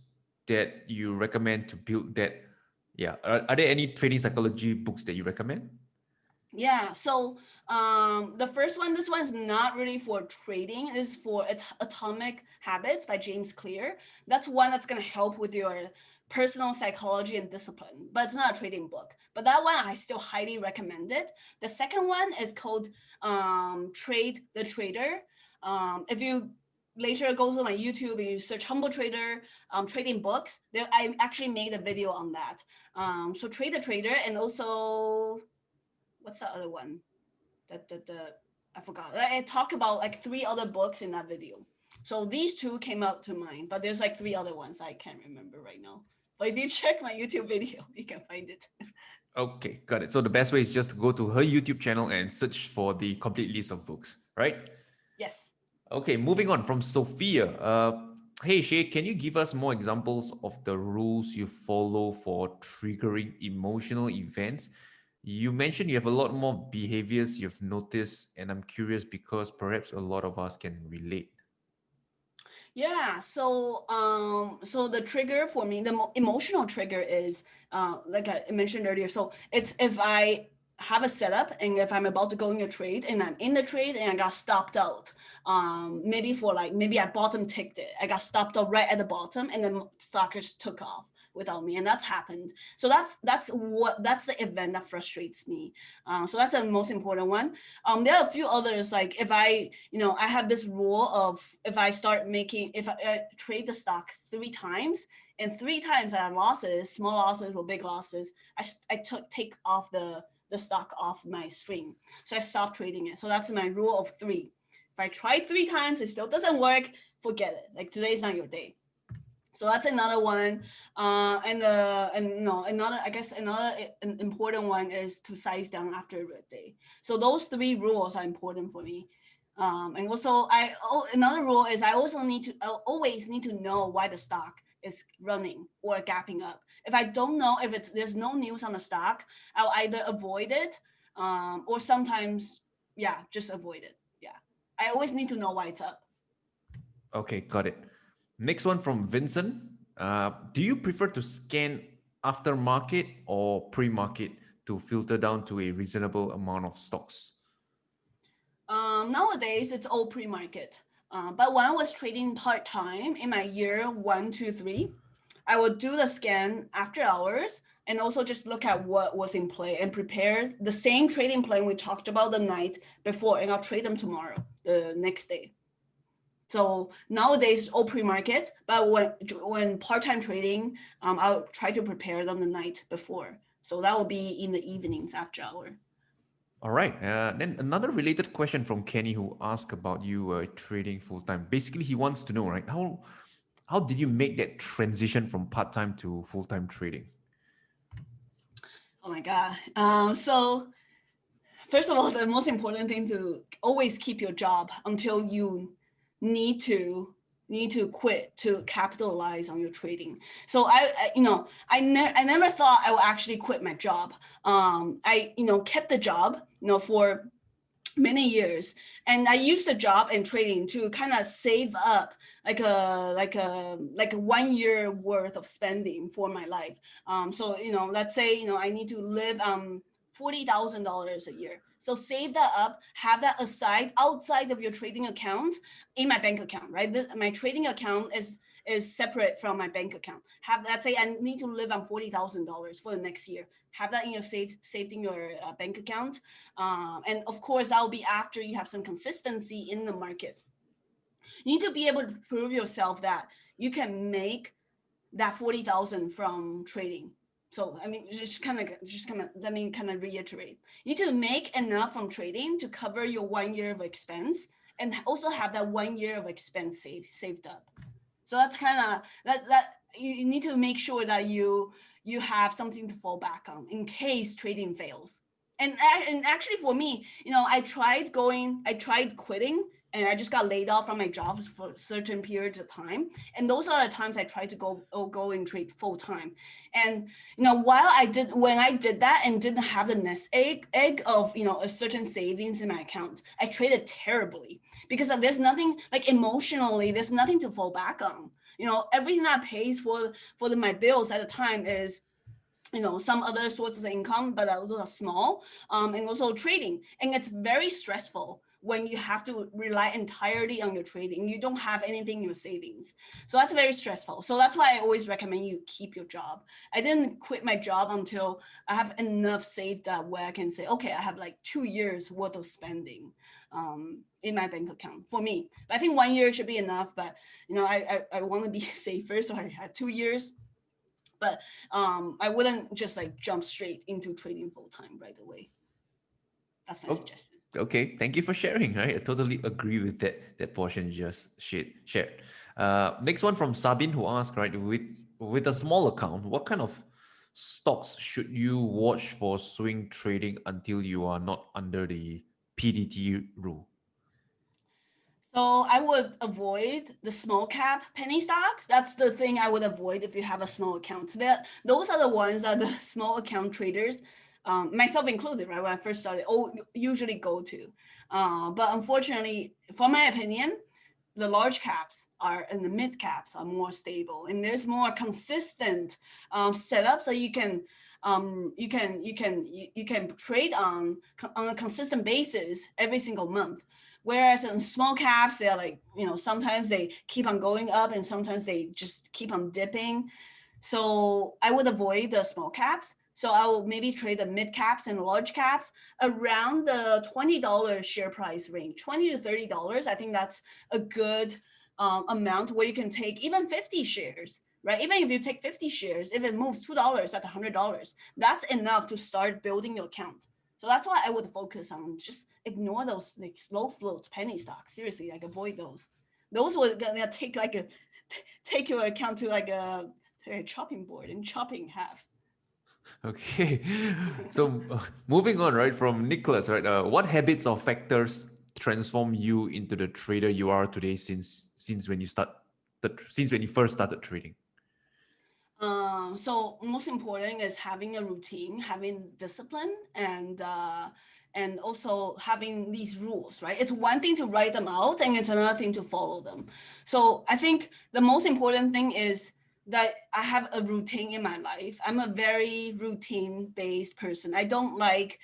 that you recommend to build that? Yeah, are there any trading psychology books that you recommend? Yeah, so the first one, this one is not really for trading. It is for it's Atomic Habits by James Clear. That's one that's gonna help with your personal psychology and discipline, but it's not a trading book. But that one I still highly recommend it. The second one is called Trade the Trader. If you later go to my YouTube and you search Humble Trader trading books, there I actually made a video on that. So Trade the Trader, and also what's the other one? The I forgot. I talk about like three other books in that video. So these two came out to mind, but there's like three other ones I can't remember right now. But if you check my YouTube video, you can find it. Okay, got it. So the best way is just to go to her YouTube channel and search for the complete list of books, right? Yes. Okay, moving on from Sophia. Hey Shay, can you give us more examples of the rules you follow for triggering emotional events? You mentioned you have a lot more behaviors you've noticed, and I'm curious because perhaps a lot of us can relate. Yeah, so the trigger for me, the emotional trigger is like I mentioned earlier. So it's if I have a setup and if I'm about to go in a trade and I'm in the trade and I got stopped out, maybe for like maybe I bottom ticked it, I got stopped out right at the bottom and then stock just took off without me, and that's happened. So that's the event that frustrates me. So that's the most important one. There are a few others, like if I have this rule of if I start making, if I trade the stock 3 times and 3 times I have losses, small losses or big losses, I take off the stock off my screen. So I stop trading it. So that's my rule of three. If I try 3 times, it still doesn't work, forget it. Like today's not your day. So that's another one. And no, another, I guess another important one is to size down after a red day. So those three rules are important for me. And also another rule is I also always need to know why the stock is running or gapping up. If I don't know, if there's no news on the stock, I'll either avoid it, or sometimes, yeah, just avoid it. Yeah. I always need to know why it's up. Okay, got it. Next one from Vincent. Do you prefer to scan aftermarket or pre-market to filter down to a reasonable amount of stocks? Nowadays, it's all pre-market. But when I was trading part-time in my year 1, 2, 3, I would do the scan after hours and also just look at what was in play and prepare the same trading plan we talked about the night before, and I'll trade them tomorrow, the next day. So nowadays, all pre-market, but when part-time trading, I'll try to prepare them the night before. So that will be in the evenings after hour. All right. Then another related question from Kenny who asked about you trading full time. Basically, he wants to know, right? How did you make that transition from part time to full time trading? Oh my God. So first of all, the most important thing to always keep your job until you need to quit to capitalize on your trading. So I never thought I would actually quit my job. I kept the job for many years, and I used the job and trading to kind of save up like a 1 year worth of spending for my life. So let's say I need to live $40,000 a year. So save that up, have that aside outside of your trading account in my bank account, right? My trading account is separate from my bank account. Have, let's say I need to live on $40,000 for the next year. Have that in your saved in your bank account, and of course that will be after you have some consistency in the market. You need to be able to prove yourself that you can make that 40,000 from trading. So I mean, let me kind of reiterate. You need to make enough from trading to cover your 1 year of expense, and also have that 1 year of expense saved up. So that's kind of that you need to make sure that you have something to fall back on in case trading fails. And actually for me, I tried quitting, and I just got laid off from my jobs for certain periods of time. And those are the times I tried to go and trade full time. And while when I did that and didn't have the nest egg of a certain savings in my account, I traded terribly because there's nothing like emotionally, there's nothing to fall back on. Everything that pays for my bills at the time is some other sources of income, but those are small, and also trading. And it's very stressful when you have to rely entirely on your trading. You don't have anything in your savings. So that's very stressful. So that's why I always recommend you keep your job. I didn't quit my job until I have enough saved up where I can say, okay, I have like 2 years worth of spending in my bank account for me. But I think 1 year should be enough. But I want to be safer, so I had 2 years. But I wouldn't just like jump straight into trading full time right away. That's my Oh, suggestion. okay. Thank you for sharing. Right, I totally agree with that portion you just shared. Next one from Sabin, who asked, right, with a small account, what kind of stocks should you watch for swing trading until you are not under the PDT rule? So I would avoid the small cap penny stocks. That's the thing I would avoid if you have a small account. Those are the ones that the small account traders, myself included, right, when I first started, usually go to. But unfortunately, for my opinion, the large caps are and the mid caps are more stable, and there's more consistent setups that you can trade on a consistent basis every single month. Whereas in small caps, they're like, sometimes they keep on going up and sometimes they just keep on dipping. So I would avoid the small caps. So I will maybe trade the mid caps and large caps around the $20 share price range, $20 to $30. I think that's a good amount where you can take even 50 shares, right? Even if you take 50 shares, if it moves $2, that's $100. That's enough to start building your account. So that's why I would focus on. Just ignore those like slow float penny stocks. Seriously, like avoid those. Those will gonna take your account to like a chopping board and chopping half. Okay, so moving on, right, from Nicholas, right, what habits or factors transform you into the trader you are today since when you first started trading? So most important is having a routine, having discipline, and also having these rules, right? It's one thing to write them out, and it's another thing to follow them. So I think the most important thing is that I have a routine in my life. I'm a very routine based person. I don't like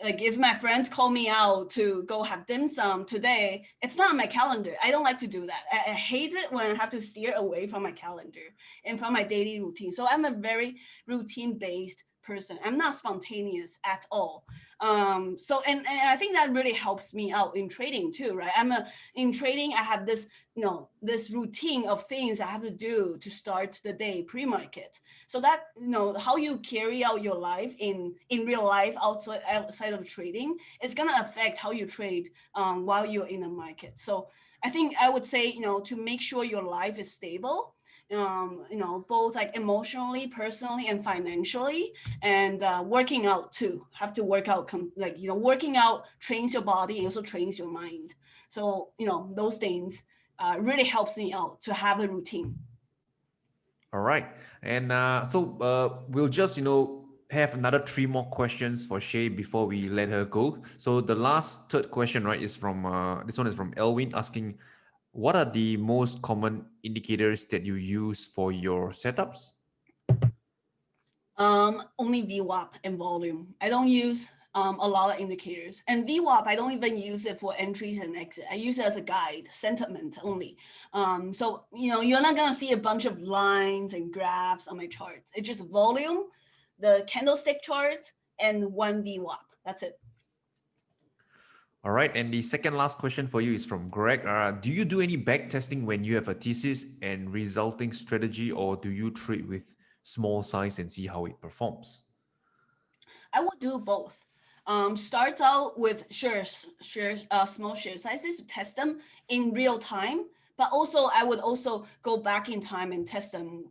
if my friends call me out to go have dim sum today, it's not on my calendar. I don't like to do that. I hate it when I have to steer away from my calendar and from my daily routine. So I'm a very routine based person. I'm not spontaneous at all. So and I think that really helps me out in trading too, right? In trading, I have this this routine of things I have to do to start the day pre-market. So that how you carry out your life in real life outside of trading is gonna affect how you trade while you're in the market. So I think I would say to make sure your life is stable, both like emotionally, personally, and financially, and working out too. Have to work out, working out trains your body and also trains your mind. So those things really helps me out to have a routine. All right. And we'll just, have another three more questions for Shay before we let her go. So the last third question, right, is from this one is from Elwin asking, what are the most common indicators that you use for your setups? Only VWAP and volume. I don't use a lot of indicators. And VWAP, I don't even use it for entries and exit. I use it as a guide, sentiment only. So you're not gonna see a bunch of lines and graphs on my chart. It's just volume, the candlestick chart, and one VWAP. That's it. All right. And the second last question for you is from Greg. Do you do any back testing when you have a thesis and resulting strategy, or do you trade with small size and see how it performs? I would do both. Start out with small share sizes to test them in real time. But also, I would also go back in time and test them,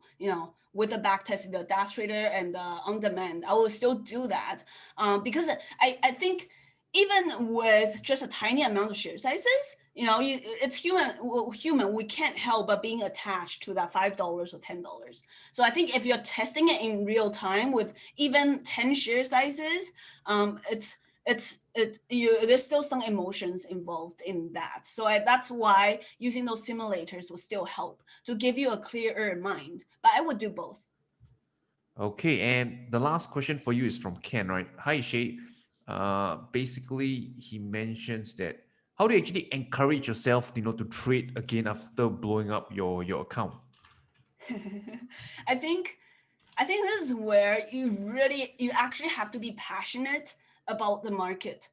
with the back testing, the dash trader and the on demand. I will still do that because I think even with just a tiny amount of share sizes, it's human. We can't help but being attached to that $5 or $10. So I think if you're testing it in real time with even 10 share sizes, there's still some emotions involved in that. So that's why using those simulators will still help to give you a clearer mind. But I would do both. Okay, and the last question for you is from Ken, right? Hi, Shay. Basically, he mentions that how do you actually encourage yourself, to trade again after blowing up your account? I think this is where you actually have to be passionate about the market,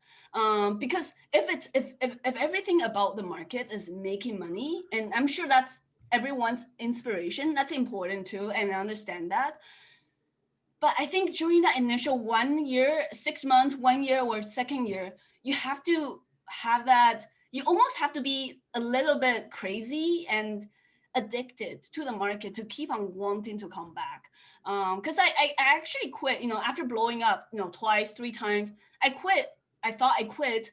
because if everything about the market is making money, and I'm sure that's everyone's inspiration, that's important too, and I understand that. But I think during that initial 1 year, 6 months, 1 year, or second year, you have to have that. You almost have to be a little bit crazy and addicted to the market to keep on wanting to come back. Because I actually quit, after blowing up, twice, 3 times. I quit. I thought I quit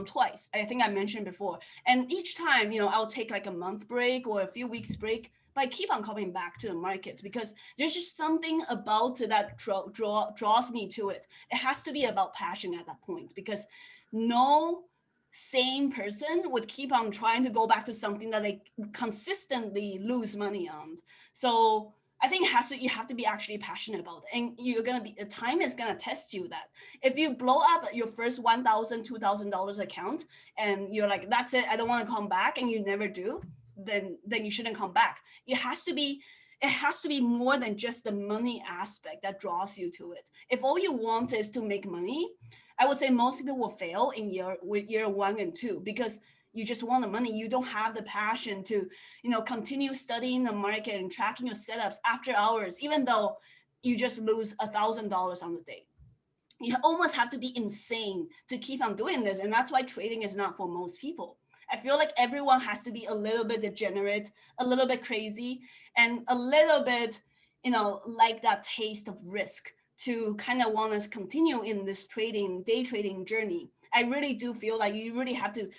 twice. I think I mentioned before. And each time, I'll take like a month break or a few weeks break, but I keep on coming back to the market because there's just something about it that draws me to it. It has to be about passion at that point, because no sane person would keep on trying to go back to something that they consistently lose money on. So I think you have to be actually passionate about it. And the time is gonna test you that. If you blow up your first $1,000, $2,000 account and you're like, that's it, I don't want to come back, and you never do, then you shouldn't come back. It has to be more than just the money aspect that draws you to it. If all you want is to make money, I would say most people will fail in year 1 and 2, because you just want the money. You don't have the passion to, continue studying the market and tracking your setups after hours, even though you just lose $1,000 on the day. You almost have to be insane to keep on doing this. And that's why trading is not for most people. I feel like everyone has to be a little bit degenerate, a little bit crazy, and a little bit, like that taste of risk to kind of want to continue in this day trading journey. I really do feel like you really have to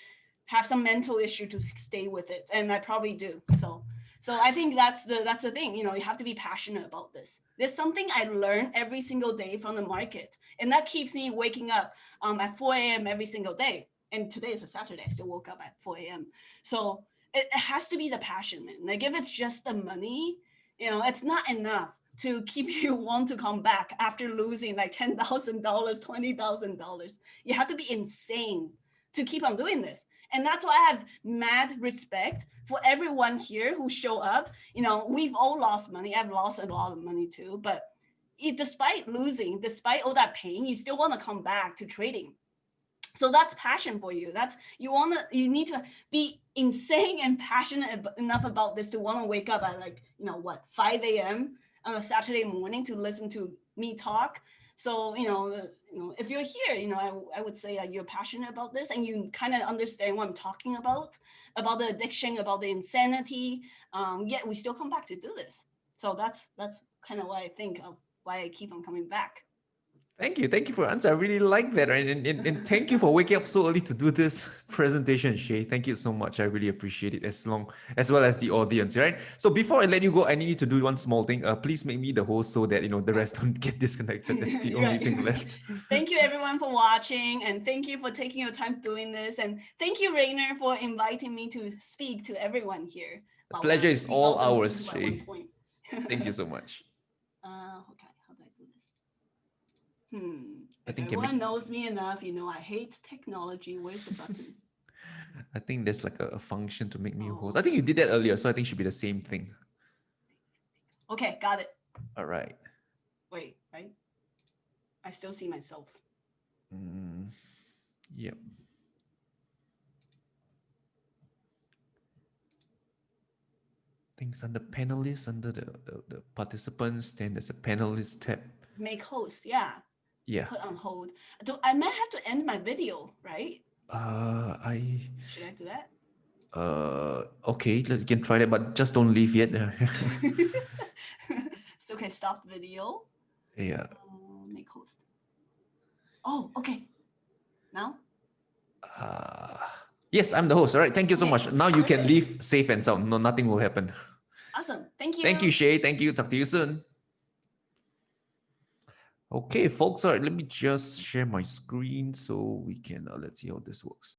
have some mental issue to stay with it. And I probably do. So I think that's the thing, you have to be passionate about this. There's something I learn every single day from the market, and that keeps me waking up at 4 a.m. every single day. And today is a Saturday, I still woke up at 4 a.m. So it has to be the passion, man. Like if it's just the money, it's not enough to keep you want to come back after losing like $10,000, $20,000. You have to be insane to keep on doing this. And that's why I have mad respect for everyone here who show up. We've all lost money. I've lost a lot of money too. But despite losing, despite all that pain, you still want to come back to trading. So that's passion for you. You need to be insane and passionate enough about this to want to wake up at 5 a.m. on a Saturday morning to listen to me talk. So, if you're here, I would say you're passionate about this and you kind of understand what I'm talking about the addiction, about the insanity. Yet we still come back to do this. So that's kind of what I think of why I keep on coming back. Thank you for your answer. I really like that, right? And thank you for waking up so early to do this presentation, Shay. Thank you so much. I really appreciate it, as well as the audience, right? So before I let you go, I need you to do one small thing. Please make me the host so that the rest don't get disconnected. That's the only thing left. Thank you everyone for watching, and thank you for taking your time doing this, and thank you, Rainer, for inviting me to speak to everyone here. The pleasure is all ours, Shay. Thank you so much. Okay, how do I do this? I think everyone knows me enough, I hate technology. Where's the button? I think there's like a function to make me host. I think you did that earlier, so I think it should be the same thing. Okay, got it. All right. Wait, right? I still see myself. Yep. Things under panelists, under the participants, then there's a panelist tab. Make host, yeah. Yeah. Put on hold. I might have to end my video, right? Should I do that? Okay, you can try that, but just don't leave yet. stopped video. Yeah. Make host. Oh, okay. Now? Yes, I'm the host. All right. Thank you so Okay, much. Now you can perfect. leave safe and sound. No, nothing will happen. Awesome. Thank Thank you. you, Shay. Thank you. Talk to you soon. Okay, folks. All right. Let me just share my screen so we can let's see how this works.